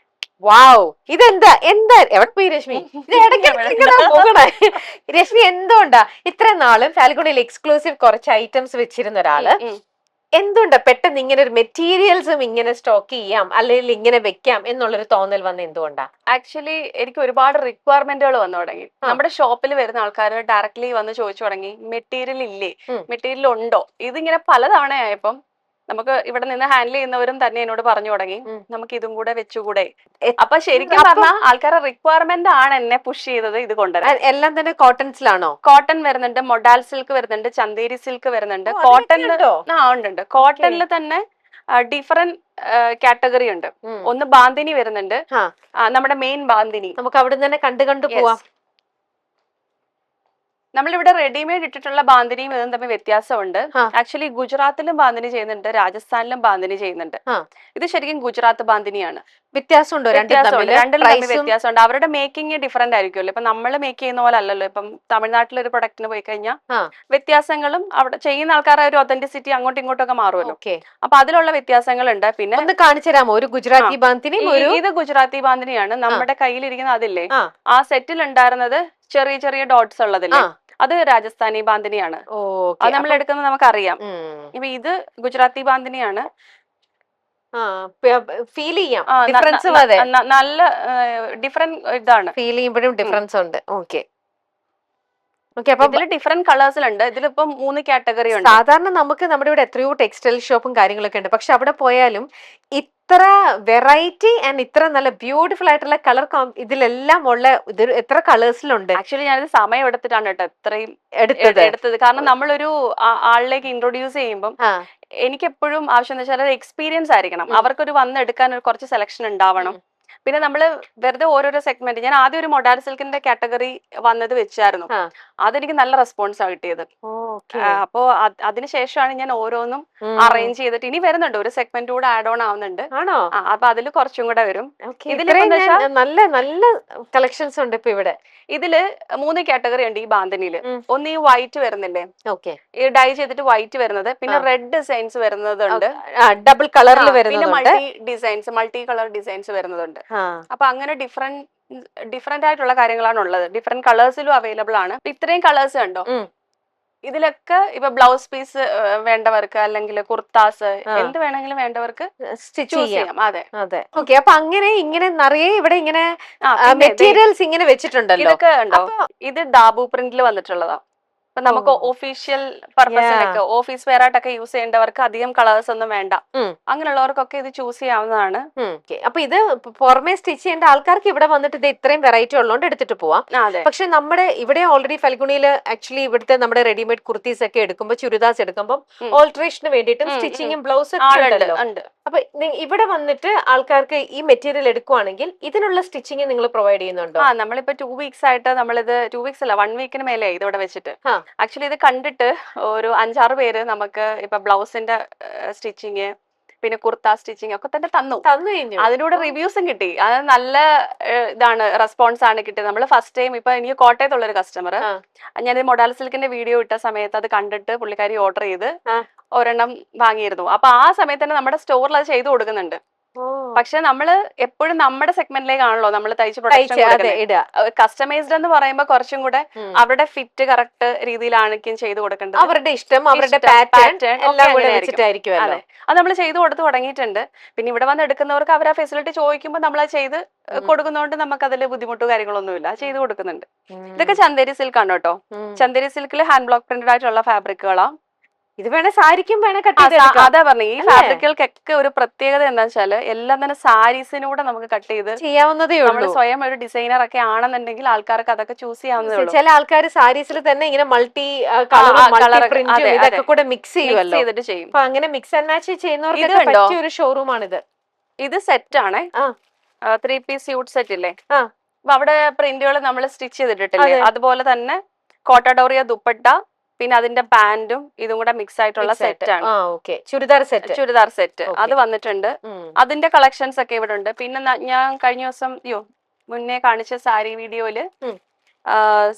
വാവ്, ഇതെന്താ എവിടെ പോയി രശ്മി? ഇത് ഇടയ്ക്ക് രശ്മി എന്തുകൊണ്ടാ ഇത്ര നാളും ഫാൽഗുണിയിൽ എക്സ്ക്ലൂസീവ് കുറച്ച് ഐറ്റംസ് വെച്ചിരുന്ന ഒരാള് എന്തുകൊണ്ടാ പെട്ടെന്ന് ഇങ്ങനെ ഒരു മെറ്റീരിയൽസും ഇങ്ങനെ സ്റ്റോക്ക് ചെയ്യാം അല്ലെങ്കിൽ ഇങ്ങനെ വെക്കാം എന്നുള്ളൊരു തോന്നൽ വന്ന എന്തുകൊണ്ടാ? ആക്ച്വലി എനിക്ക് ഒരുപാട് റിക്വയർമെന്റുകൾ വന്നു തുടങ്ങി. നമ്മുടെ ഷോപ്പിൽ വരുന്ന ആൾക്കാർ ഡയറക്ട്ലി വന്ന് ചോദിച്ചു തുടങ്ങി, മെറ്റീരിയൽ ഇല്ലേ, മെറ്റീരിയൽ ഉണ്ടോ. ഇതിങ്ങനെ പലതവണയായപ്പം നമുക്ക് ഇവിടെ നിന്ന് ഹാൻഡിൽ ചെയ്യുന്നവരും തന്നെ എന്നോട് പറഞ്ഞു തുടങ്ങി, നമുക്ക് ഇതും കൂടെ വെച്ചുകൂടെ. അപ്പൊ ശരിക്കും പറഞ്ഞാൽ ആൾക്കാരുടെ റിക്വയർമെന്റ് ആണ് എന്നെ പുഷ് ചെയ്തത് ഇത് കൊണ്ടുവരാൻ. എല്ലാം തന്നെ കോട്ടൺസിലാണോ? കോട്ടൺ വരുന്നുണ്ട്, മൊഡാൽ സിൽക്ക് വരുന്നുണ്ട്, ചന്തേരി സിൽക്ക് വരുന്നുണ്ട്. കോട്ടണിൽ ഉണ്ട്. കോട്ടണിൽ തന്നെ ഡിഫറെന്റ് കാറ്റഗറി ഉണ്ട്. ഒന്ന് ബാന്തിനി വരുന്നുണ്ട്, നമ്മുടെ മെയിൻ ബാന്തിനി. നമുക്ക് അവിടെ തന്നെ കണ്ടു പോവാം. നമ്മളിവിടെ റെഡിമെയ്ഡ് ഇട്ടിട്ടുള്ള ബാന്തിനിയും ഇതും തമ്മിൽ വ്യത്യാസമുണ്ട്. ആക്ച്വലി ഗുജറാത്തിലും ബാന്തിനി ചെയ്യുന്നുണ്ട്, രാജസ്ഥാനിലും ബാന്തിനി ചെയ്യുന്നുണ്ട്. ഇത് ശരിക്കും ഗുജറാത്ത് ബാന്തിനിയാണ്. വ്യത്യാസമുണ്ടോ? രണ്ടിലും തമ്മിൽ വ്യത്യാസമുണ്ട്. അവരുടെ മേക്കിംഗ് ഡിഫറെന്റ് ആയിരിക്കുമല്ലോ. ഇപ്പൊ നമ്മൾ മേക്ക് ചെയ്യുന്ന പോലെ അല്ലല്ലോ. ഇപ്പം തമിഴ്നാട്ടിൽ ഒരു പ്രൊഡക്റ്റിന് പോയി കഴിഞ്ഞാൽ വ്യത്യാസങ്ങളും അവിടെ ചെയ്യുന്ന ആൾക്കാരുടെ ഒരു ഒതന്റിസിറ്റി അങ്ങോട്ടും ഇങ്ങോട്ടും ഒക്കെ മാറുമല്ലോ. അപ്പൊ അതിലുള്ള വ്യത്യാസങ്ങളുണ്ട്. പിന്നെ ഒന്ന് കാണിച്ചു തരാമോ ഒരു ഗുജറാത്തി ബാന്തിനി? ഇത് ഗുജറാത്തി ബാന്തിനിയാണ്. നമ്മുടെ കയ്യിലിരിക്കുന്ന അതില്ലേ, ആ സെറ്റിൽ ഉണ്ടായിരുന്നത് ചെറിയ ചെറിയ ഡോട്ട്സ് ഉള്ളതില്ലേ, അത് രാജസ്ഥാനി ബാന്തിനിയാണ്. അത് നമ്മൾ എടുക്കുന്നത് നമുക്കറിയാം. ഇപ്പൊ ഇത് ഗുജറാത്തി ബാന്തിനിയാണ്. ഫീൽ ചെയ്യാം നല്ല ഡിഫറെന്റ് ഇതാണ്. ഫീൽ ചെയ്യുമ്പോഴും ഡിഫറൻസ് ഉണ്ട്. ഓക്കെ, ഡിഫറെന്റ് കളേഴ്സിലുണ്ട്. ഇതിലിപ്പോ 3 കാറ്റഗറി ഉണ്ട്. സാധാരണ നമുക്ക് നമ്മുടെ ഇവിടെ എത്രയോ ടെക്സ്റ്റൈൽ ഷോപ്പും കാര്യങ്ങളൊക്കെ ഉണ്ട്. പക്ഷെ അവിടെ പോയാലും ഇത്ര വെറൈറ്റി ആൻഡ് ഇത്ര നല്ല ബ്യൂട്ടിഫുൾ ആയിട്ടുള്ള കളർ ഇതിലെല്ലാം ഉള്ള ഇത് എത്ര കളേഴ്സിലുണ്ട്. ആക്ച്വലി ഞാനിത് സമയം എടുത്തിട്ടാണ് കേട്ടോ ഇത്രയും എടുത്തത്. കാരണം നമ്മളൊരു ആളിലേക്ക് ഇൻട്രൊഡ്യൂസ് ചെയ്യുമ്പോൾ എനിക്ക് എപ്പോഴും ആവശ്യം എന്ന് വെച്ചാൽ എക്സ്പീരിയൻസ് ആയിരിക്കണം. അവർക്കൊരു വന്നെടുക്കാൻ കുറച്ച് സെലക്ഷൻ ഉണ്ടാവണം. പിന്നെ നമ്മള് വെറുതെ ഓരോരോ സെഗ്മെന്റ്, ഞാൻ ആദ്യം ഒരു മൊഡാൽ സിൽക്കിന്റെ കാറ്റഗറി വന്നത് വെച്ചായിരുന്നു. അതെനിക്ക് നല്ല റെസ്പോൺസാ കിട്ടിയത്. അപ്പോ അതിനുശേഷമാണ് ഞാൻ ഓരോന്നും അറേഞ്ച് ചെയ്തിട്ട് ഇനി വരുന്നുണ്ട്, ഒരു സെഗ്മെന്റ് കൂടെ ആഡ് ഓൺ ആവുന്നുണ്ട്. അപ്പൊ അതിൽ കുറച്ചും കൂടെ വരും. നല്ല നല്ല കളക്ഷൻസ് ഉണ്ട് ഇപ്പൊ ഇവിടെ. ഇതില് 3 കാറ്റഗറി ഉണ്ട് ഈ ബാന്തിനിയില്. ഒന്ന് ഈ വൈറ്റ് വരുന്നില്ലേ, ഈ ഡൈ ചെയ്തിട്ട് വൈറ്റ് വരുന്നത്, പിന്നെ റെഡ് ഡിസൈൻസ് വരുന്നതുണ്ട്, ഡബിൾ കളറിൽ വരുന്നത്, മൾട്ടി കളർ ഡിസൈൻസ് വരുന്നതുണ്ട്. അപ്പൊ അങ്ങനെ ഡിഫറെന്റ് ആയിട്ടുള്ള കാര്യങ്ങളാണ് ഉള്ളത്. ഡിഫറെന്റ് കളേഴ്സിലും അവൈലബിൾ ആണ്. ഇത്രയും കളേഴ്സ് കണ്ടോ, ഇതിലൊക്കെ ഇപ്പൊ ബ്ലൗസ് പീസ് വേണ്ടവർക്ക് അല്ലെങ്കിൽ കുർത്താസ് എന്ത് വേണമെങ്കിലും വേണ്ടവർക്ക് സ്റ്റിച്ച് ചെയ്യാം. അതെ അതെ. ഓക്കെ, അപ്പൊ അങ്ങനെ ഇങ്ങനെ നിറയെ ഇവിടെ ഇങ്ങനെ മെറ്റീരിയൽസ് ഇങ്ങനെ വെച്ചിട്ടുണ്ടല്ലോ. ഇതൊക്കെ ഉണ്ടോ, ഇത് ദാബു പ്രിന്റിൽ വന്നിട്ടുള്ളതാ. ഇപ്പൊ നമുക്ക് ഒഫീഷ്യൽ പർപ്പസിനൊക്കെ ഓഫീസ് വെയർ ആയിട്ടൊക്കെ യൂസ് ചെയ്യേണ്ടവർക്ക് അധികം കളേഴ്സ് ഒന്നും വേണ്ട, അങ്ങനെയുള്ളവർക്കൊക്കെ ഇത് ചൂസ് ചെയ്യാവുന്നതാണ്. അപ്പൊ ഇത് പുറമെ സ്റ്റിച്ച് ചെയ്യേണ്ട ആൾക്കാർക്ക് ഇവിടെ വന്നിട്ട് ഇത് ഇത്രയും വെറൈറ്റി ഉള്ളതുകൊണ്ട് എടുത്തിട്ട് പോവാം. പക്ഷെ നമ്മുടെ ഇവിടെ ഓൾറെഡി ഫൽഗുണിയിൽ ആക്ച്വലി ഇവിടുത്തെ നമ്മുടെ റെഡിമെയ്ഡ് കുർത്തീസ് ഒക്കെ എടുക്കുമ്പോൾ, ചുരിദാസ് എടുക്കുമ്പോൾ ഓൾട്രേഷന് വേണ്ടിയിട്ടും സ്റ്റിച്ചിങ്ങും ബ്ലൗസ് ഉണ്ട്. അപ്പൊ ഇവിടെ വന്നിട്ട് ആൾക്കാർക്ക് ഈ മെറ്റീരിയൽ എടുക്കുവാണെങ്കിൽ ഇതിനുള്ള സ്റ്റിച്ചിങ് നിങ്ങൾ പ്രൊവൈഡ് ചെയ്യുന്നുണ്ടോ? നമ്മളിപ്പോ 2 വീക്സ് ആയിട്ട് നമ്മളിത് 2 വീക്സ് അല്ല 1 വീക്കിന് മേലെ ഇതിവിടെ വെച്ചിട്ട്. ആക്ച്വലി ഇത് കണ്ടിട്ട് ഒരു 5-6 പേര് നമുക്ക് ഇപ്പൊ ബ്ലൗസിന്റെ സ്റ്റിച്ചിങ് പിന്നെ കുർത്ത സ്റ്റിച്ചിങ് ഒക്കെ തന്നെ തന്നു കഴിഞ്ഞു. അതിലൂടെ റിവ്യൂസും കിട്ടി. അത് നല്ല ഇതാണ്, റെസ്പോൺസ് ആണ് കിട്ടിയത്. നമ്മൾ ഫസ്റ്റ് ടൈം ഇപ്പൊ എനിക്ക് കോട്ടയത്തുള്ള ഒരു കസ്റ്റമർ, ഞാൻ മൊഡാൽ സിൽക്കിന്റെ വീഡിയോ ഇട്ട സമയത്ത് അത് കണ്ടിട്ട് പുള്ളിക്കാരി ഓർഡർ ചെയ്ത് ഒരെണ്ണം വാങ്ങിയിരുന്നു. അപ്പൊ ആ സമയത്ത് തന്നെ നമ്മുടെ സ്റ്റോറിൽ അത് ചെയ്തു കൊടുക്കുന്നുണ്ട്. പക്ഷെ നമ്മള് എപ്പോഴും നമ്മുടെ സെഗ്മെന്റിലേക്കാണല്ലോ നമ്മൾ തയ്ച്ച് പ്രൊഡക്ഷൻ കൊടുക്കുന്നത്. കസ്റ്റമൈസ്ഡ് എന്ന് പറയുമ്പോൾ കുറച്ചും കൂടെ അവരുടെ ഫിറ്റ് കറക്റ്റ് രീതിയിലായിരിക്കും ചെയ്ത് കൊടുക്കേണ്ടത്. അവരുടെ ഇഷ്ടം, അവരുടെ പാറ്റേൺ എല്ലാം കൂടെ വെച്ചിട്ടായിരിക്കും. അതെ, അത് നമ്മൾ ചെയ്ത് കൊടുത്തു തുടങ്ങിയിട്ടുണ്ട്. പിന്നെ ഇവിടെ വന്ന് എടുക്കുന്നവർക്ക് അവർ ആ ഫെസിലിറ്റി ചോദിക്കുമ്പോൾ നമ്മൾ അത് ചെയ്ത് കൊടുക്കുന്നതുകൊണ്ട് നമുക്ക് അതിൽ ബുദ്ധിമുട്ടോ കാര്യങ്ങളൊന്നുമില്ല, ചെയ്ത് കൊടുക്കുന്നുണ്ട്. ഇതൊക്കെ ചന്ദേരി സിൽക്ക് ആണ് കേട്ടോ. ചന്ദേരി സിൽക്കിൽ ഹാൻഡ് ബ്ലോക്ക് പ്രിന്റഡ് ആയിട്ടുള്ള ഫാബ്രിക്കുകളാണ്. ഇത് വേണേ സാരിക്കും വേണേ കട്ട് അതാ പറഞ്ഞു. ഈ ഫാബ്രിക്കുകൾക്കൊക്കെ ഒരു പ്രത്യേകത എന്താ വെച്ചാല് എല്ലാം തന്നെ സാരീസിനൂടെ നമുക്ക് കട്ട് ചെയ്ത് ചെയ്യാവുന്നതേ ഉള്ളൂ. നമ്മൾ സ്വയം ഒരു ഡിസൈനർ ഒക്കെ ആണെന്നുണ്ടെങ്കിൽ ആൾക്കാർക്ക് അതൊക്കെ ചൂസ് ചെയ്യാവുന്നതേ ഉള്ളൂ. ചില ആൾക്കാർ സാരീസിൽ തന്നെ ഇങ്ങനെ മൾട്ടി പ്രിന്റും ഇതൊക്കെ കൂടെ മിക്സ് ചെയ്തിട്ട് ചെയ്യും. അപ്പൊ അങ്ങനെ മിക്സ് ആൻഡ് മാച്ച് ചെയ്യുന്നവർക്ക് പറ്റിയ ഒരു ഷോറൂമാണിത്. ഇത് സെറ്റ് ആണ്, 3 പീസ് സ്യൂട്ട് സെറ്റ് ഇല്ലേ, അപ്പൊ അവിടെ പ്രിന്റുകൾ നമ്മൾ സ്റ്റിച്ച് ചെയ്തിട്ടില്ലേ, അതുപോലെ തന്നെ കോട്ടഡോറിയ ദുപ്പട്ട, പിന്നെ അതിന്റെ പാന്റും ഇതും കൂടെ മിക്സ് ആയിട്ടുള്ള സെറ്റ് ആണ്. ചുരിദാർ സെറ്റ് അത് വന്നിട്ടുണ്ട്. അതിന്റെ കളക്ഷൻസ് ഒക്കെ ഇവിടെ ഉണ്ട്. പിന്നെ ഞാൻ കഴിഞ്ഞ ദിവസം മുന്നേ കാണിച്ച സാരി വീഡിയോയില്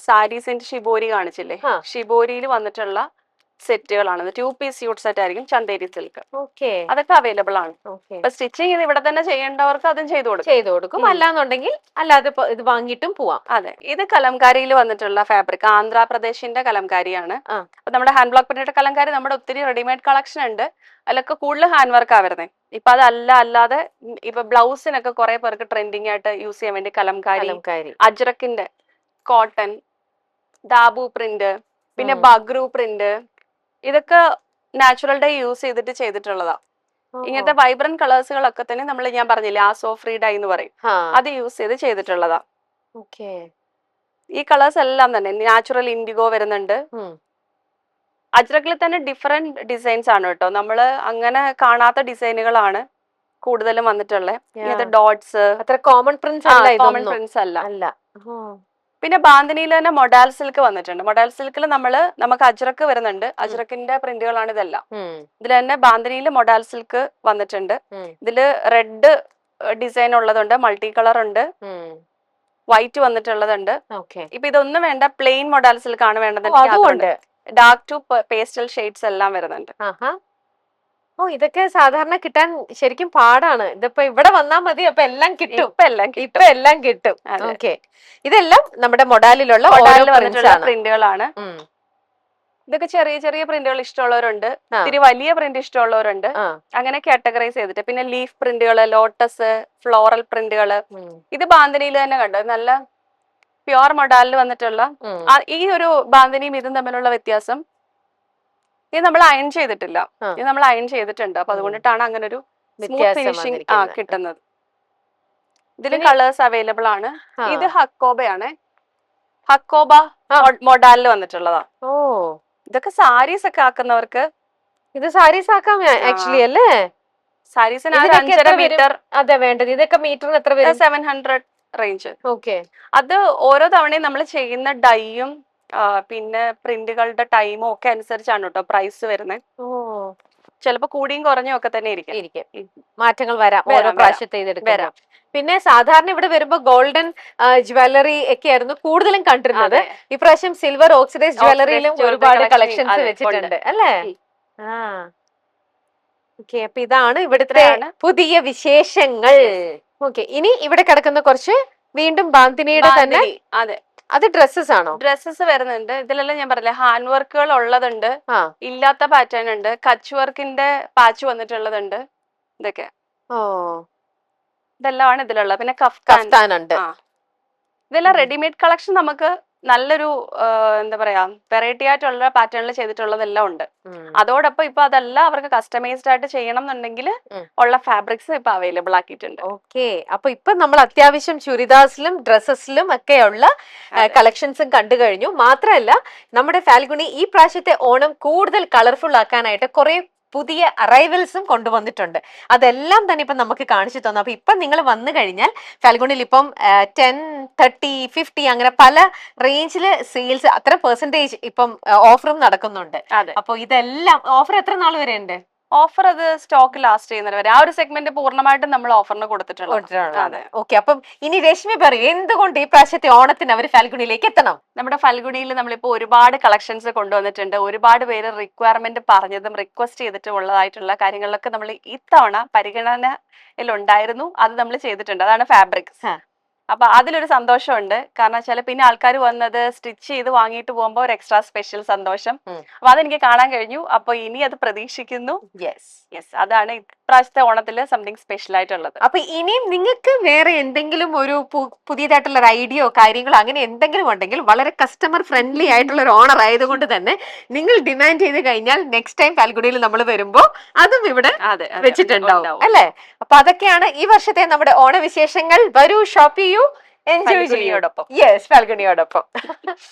സാരീസിന്റെ ഷിബോരി കാണിച്ചില്ലേ, ഷിബോരിയിൽ വന്നിട്ടുള്ള സെറ്റുകളാണ്. 2 പീസ് സ്യൂട്ട് സെറ്റ് ആയിരിക്കും, ചന്ദേരി സിൽക്ക്. അതൊക്കെ അവൈലബിൾ ആണ്. ഇപ്പൊ സ്റ്റിച്ചിങ് ഇവിടെ തന്നെ ചെയ്യേണ്ടവർക്ക് അതും ചെയ്തു കൊടുക്കും. അല്ലാന്നുണ്ടെങ്കിൽ അല്ലാതെ ഇത് വാങ്ങിയിട്ടും പോവാം. അതെ, ഇത് കലംകാരിയിൽ വന്നിട്ടുള്ള ഫാബ്രിക് ആന്ധ്രാപ്രദേശിന്റെ കലംകാരിയാണ്. അപ്പൊ നമ്മുടെ ഹാൻഡ് ബ്ലോക്ക് പ്രിന്റഡ് കലംകാരി നമ്മുടെ ഒത്തിരി റെഡിമെയ്ഡ് കളക്ഷൻ ഉണ്ട്. അതിലൊക്കെ കൂടുതൽ ഹാൻഡ് വർക്കാ വരുന്നത്. ഇപ്പൊ അല്ലാതെ ഇപ്പൊ ബ്ലൗസിനൊക്കെ കുറെ പേർക്ക് ട്രെൻഡിങ് ആയിട്ട് യൂസ് ചെയ്യാൻ വേണ്ടി കലംകാരി, അജ്രക്കിന്റെ കോട്ടൺ, ദാബു പ്രിന്റ്, പിന്നെ ബഗ്രു പ്രിന്റ്, ഇതൊക്കെ നാച്ചുറൽ ഡൈ യൂസ് ചെയ്തിട്ട് ചെയ്തിട്ടുള്ളതാ. ഇങ്ങനത്തെ വൈബ്രന്റ് കളേഴ്സുകളൊക്കെ തന്നെ നമ്മൾ ഞാൻ പറഞ്ഞില്ലേ ഫ്രീ ഡൈ എന്ന് പറയും, അത് യൂസ് ചെയ്ത് ചെയ്തിട്ടുള്ളതാ. ഈ കളേഴ്സ് എല്ലാം തന്നെ നാച്ചുറൽ ഇൻഡിഗോ വരുന്നുണ്ട്. അജ്രക്കിൽ തന്നെ ഡിഫറെന്റ് ഡിസൈൻസ് ആണ് കേട്ടോ. നമ്മള് അങ്ങനെ കാണാത്ത ഡിസൈനുകളാണ് കൂടുതലും വന്നിട്ടുള്ളത്. ഇങ്ങനത്തെ ഡോട്ട്സ് അത്ര കോമൺ പ്രിന്റ്സ് അല്ല. പിന്നെ ബാന്തിനിയിൽ തന്നെ മൊഡാൽ സിൽക്ക് വന്നിട്ടുണ്ട്. മൊഡാൽ സിൽക്കിൽ നമുക്ക് അജ്രക്ക് വരുന്നുണ്ട്. അജ്രക്കിന്റെ പ്രിന്റുകളാണ് ഇതെല്ലാം. ഇതിൽ തന്നെ ബാന്തിനിയിൽ മൊഡാൽ സിൽക്ക് വന്നിട്ടുണ്ട്. ഇതില് റെഡ് ഡിസൈൻ ഉള്ളതുണ്ട്, മൾട്ടി കളർ ഉണ്ട്, വൈറ്റ് വന്നിട്ടുള്ളതുണ്ട്. ഇപ്പൊ ഇതൊന്നും വേണ്ട, പ്ലെയിൻ മൊഡാൽ സിൽക്ക് ആണ് വേണ്ടത്. ഡാർക്ക് ടു പേസ്റ്റൽ ഷെയ്ഡ്സ് എല്ലാം വരുന്നുണ്ട്. ഇതൊക്കെ സാധാരണ കിട്ടാൻ ശരിക്കും പാടാണ്. ഇതിപ്പോ ഇവിടെ വന്നാൽ മതി, അപ്പൊ എല്ലാം കിട്ടും. ഇപ്പൊ എല്ലാം കിട്ടും. ഇതെല്ലാം നമ്മുടെ മൊഡാലിലുള്ള പ്രിന്റുകളാണ്. ഇതൊക്കെ ചെറിയ ചെറിയ പ്രിന്റുകൾ ഇഷ്ടമുള്ളവരുണ്ട്, ഇത്തിരി വലിയ പ്രിന്റ് ഇഷ്ടമുള്ളവരുണ്ട്. അങ്ങനെ കാറ്റഗറൈസ് ചെയ്തിട്ട് പിന്നെ ലീഫ് പ്രിന്റുകള്, ലോട്ടസ്, ഫ്ലോറൽ പ്രിന്റുകള്. ഇത് ബാന്തിനിയിൽ തന്നെ കണ്ടോ, നല്ല പ്യുവർ മൊഡാലിൽ വന്നിട്ടുള്ള ഈ ഒരു ബാന്തിനിയും ഇതും തമ്മിലുള്ള വ്യത്യാസം, ഇത് നമ്മൾ അയൺ ചെയ്തിട്ടില്ല, ഇത് നമ്മൾ അയൺ ചെയ്തിട്ടുണ്ട്. അപ്പൊ അതുകൊണ്ടിട്ടാണ് അങ്ങനെ ഒരു സ്മൂത്ത് ഫിനിഷിംഗ് കിട്ടുന്നത്. ഇതിൽ കളേഴ്സ് അവൈലബിൾ ആണ്. ഇത് ഹക്കോബയാണ്, ഹക്കോബ മൊഡാലിൽ വന്നിട്ടുള്ളതാ. ഇതൊക്കെ സാരീസ് ഒക്കെ ആക്കുന്നവർക്ക് ഇത് സാരീസ് ആക്കാം ആക്ച്വലി അല്ലേ. സാരീസിന് 5.5 മീറ്റർ അതെ വേണ്ടത്. ഇതൊക്കെ മീറ്ററിന് എത്ര വരും? 700 റേഞ്ച്. അത് ഓരോ തവണയും നമ്മൾ ചെയ്യുന്ന ഡൈയും പിന്നെ പ്രിന്റുകളുടെ ടൈമും ഒക്കെ അനുസരിച്ചാണ് കേട്ടോ പ്രൈസ് വരുന്നത്. ചിലപ്പോ കൂടിയും കുറഞ്ഞും ഒക്കെ തന്നെ ഇരിക്കും. മാറ്റങ്ങൾ വരാം ഓരോ പ്രാവശ്യത്തെ വരാം. പിന്നെ സാധാരണ ഇവിടെ വരുമ്പോ ഗോൾഡൻ ജ്വല്ലറി ഒക്കെ ആയിരുന്നു കൂടുതലും കണ്ടിരുന്നത്. ഇപ്രാവശ്യം സിൽവർ ഓക്സിഡൈസ് ജ്വല്ലറിയിലും ഒരുപാട് കളക്ഷൻസ് വെച്ചിട്ടുണ്ട് അല്ലേ. അപ്പൊ ഇതാണ് ഇവിടുത്തെ പുതിയ വിശേഷങ്ങൾ. ഇനി ഇവിടെ കിടക്കുന്ന കുറച്ച് വീണ്ടും ബാന്തിനിയുടെ തന്നെ. അതെ, അത് ഡ്രസ്സസ് ആണോ? ഡ്രസ്സസ് വരുന്നുണ്ട്. ഇതിലെല്ലാം ഞാൻ പറഞ്ഞില്ലേ ഹാൻഡ് വർക്കുകൾ ഉള്ളതുണ്ട്, ഇല്ലാത്ത പാറ്റേൺ ഉണ്ട്, കച്ച് വർക്കിന്റെ പാച്ച് വന്നിട്ടുള്ളതുണ്ട്. ഇതൊക്കെ ഇതെല്ലാമാണ് ഇതിലുള്ളത്. പിന്നെ കഫ്താൻ ഉണ്ട്. ഇതെല്ലാം റെഡിമെയ്ഡ് കളക്ഷൻ നമുക്ക് നല്ലൊരു എന്താ പറയാ വെറൈറ്റി ആയിട്ടുള്ള പാറ്റേണിൽ ചെയ്തിട്ടുള്ളതെല്ലാം ഉണ്ട്. അതോടൊപ്പം ഇപ്പൊ അതല്ല അവർക്ക് കസ്റ്റമൈസ്ഡ് ആയിട്ട് ചെയ്യണം എന്നുണ്ടെങ്കിൽ ഉള്ള ഫാബ്രിക്സ് ഇപ്പൊ അവൈലബിൾ ആക്കിയിട്ടുണ്ട്. അപ്പൊ ഇപ്പൊ നമ്മൾ അത്യാവശ്യം ചുരിദാസിലും ഡ്രസ്സസിലും ഒക്കെയുള്ള കളക്ഷൻസും കണ്ടു കഴിഞ്ഞു. മാത്രമല്ല നമ്മുടെ ഫാൽഗുണി ഈ പ്രാവശ്യത്തെ ഓണം കൂടുതൽ കളർഫുൾ ആക്കാനായിട്ട് കുറെ പുതിയ അറൈവൽസും കൊണ്ടുവന്നിട്ടുണ്ട്. അതെല്ലാം തന്നെ ഇപ്പം നമുക്ക് കാണിച്ചു തന്നു. അപ്പൊ ഇപ്പം നിങ്ങൾ വന്നു കഴിഞ്ഞാൽ ഫാൽഗുണിൽ ഇപ്പം 10, 30, 50 അങ്ങനെ പല റേഞ്ചില് സെയിൽസ്, അത്ര പെർസെന്റേജ് ഇപ്പം ഓഫറും നടക്കുന്നുണ്ട്. അപ്പൊ ഇതെല്ലാം ഓഫർ എത്ര നാൾ വരെ ഉണ്ട്? ഓഫർ അത് സ്റ്റോക്ക് ലാസ്റ്റ് ചെയ്യുന്നത് വരെ ആ ഒരു സെഗ്മെന്റ് പൂർണ്ണമായിട്ടും നമ്മൾ ഓഫറിന് കൊടുത്തിട്ടുള്ളത്. അതെ. ഓക്കെ, അപ്പം ഇനി രശ്മി പറയൂ, എന്തുകൊണ്ട് ഈ പ്രാവശ്യത്തെ ഓണത്തിന് അവർ ഫാൽഗുണിയിലേക്ക് എത്തണം? നമ്മുടെ ഫൽഗുണിയിൽ നമ്മളിപ്പോ ഒരുപാട് കളക്ഷൻസ് കൊണ്ടുവന്നിട്ടുണ്ട്. ഒരുപാട് പേര് റിക്വയർമെന്റ് പറഞ്ഞതും റിക്വസ്റ്റ് ചെയ്തിട്ടും ഉള്ളതായിട്ടുള്ള കാര്യങ്ങളിലൊക്കെ നമ്മൾ ഇത്തവണ പരിഗണനയിലുണ്ടായിരുന്നു. അത് നമ്മൾ ചെയ്തിട്ടുണ്ട്. അതാണ് ഫാബ്രിക്സ്. അപ്പൊ അതിലൊരു സന്തോഷമുണ്ട്. കാരണം വെച്ചാൽ പിന്നെ ആൾക്കാർ വന്നത് സ്റ്റിച്ച് ചെയ്ത് വാങ്ങിയിട്ട് പോകുമ്പോൾ ഒരു എക്സ്ട്രാ സ്പെഷ്യൽ സന്തോഷം. അപ്പൊ അതെനിക്ക് കാണാൻ കഴിഞ്ഞു. അപ്പൊ ഇനി അത് പ്രതീക്ഷിക്കുന്നു. യെസ്, അതാണ് ഇപ്രാവശ്യത്തെ ഓണത്തില് സംതിങ് സ്പെഷ്യൽ ആയിട്ടുള്ളത്. അപ്പൊ ഇനിയും നിങ്ങൾക്ക് വേറെ എന്തെങ്കിലും ഒരു പുതിയതായിട്ടുള്ള ഒരു ഐഡിയോ കാര്യങ്ങളോ അങ്ങനെ എന്തെങ്കിലും ഉണ്ടെങ്കിൽ വളരെ കസ്റ്റമർ ഫ്രണ്ട്ലി ആയിട്ടുള്ള ഒരു ഓണർ ആയതുകൊണ്ട് തന്നെ നിങ്ങൾ ഡിമാൻഡ് ചെയ്ത് കഴിഞ്ഞാൽ നെക്സ്റ്റ് ടൈം ഫാൽഗുണിയിൽ നമ്മൾ വരുമ്പോ അതും ഇവിടെ വെച്ചിട്ടുണ്ടാവും അല്ലെ? അപ്പൊ അതൊക്കെയാണ് ഈ വർഷത്തെ നമ്മുടെ ഓണവിശേഷങ്ങൾ. വരൂ, ഷോപ്പ് ചെയ്യൂ, എൻജോയ് ചെയ്യോടൊപ്പം. യെസ്, ഫാൽഗുണിയോടൊപ്പം.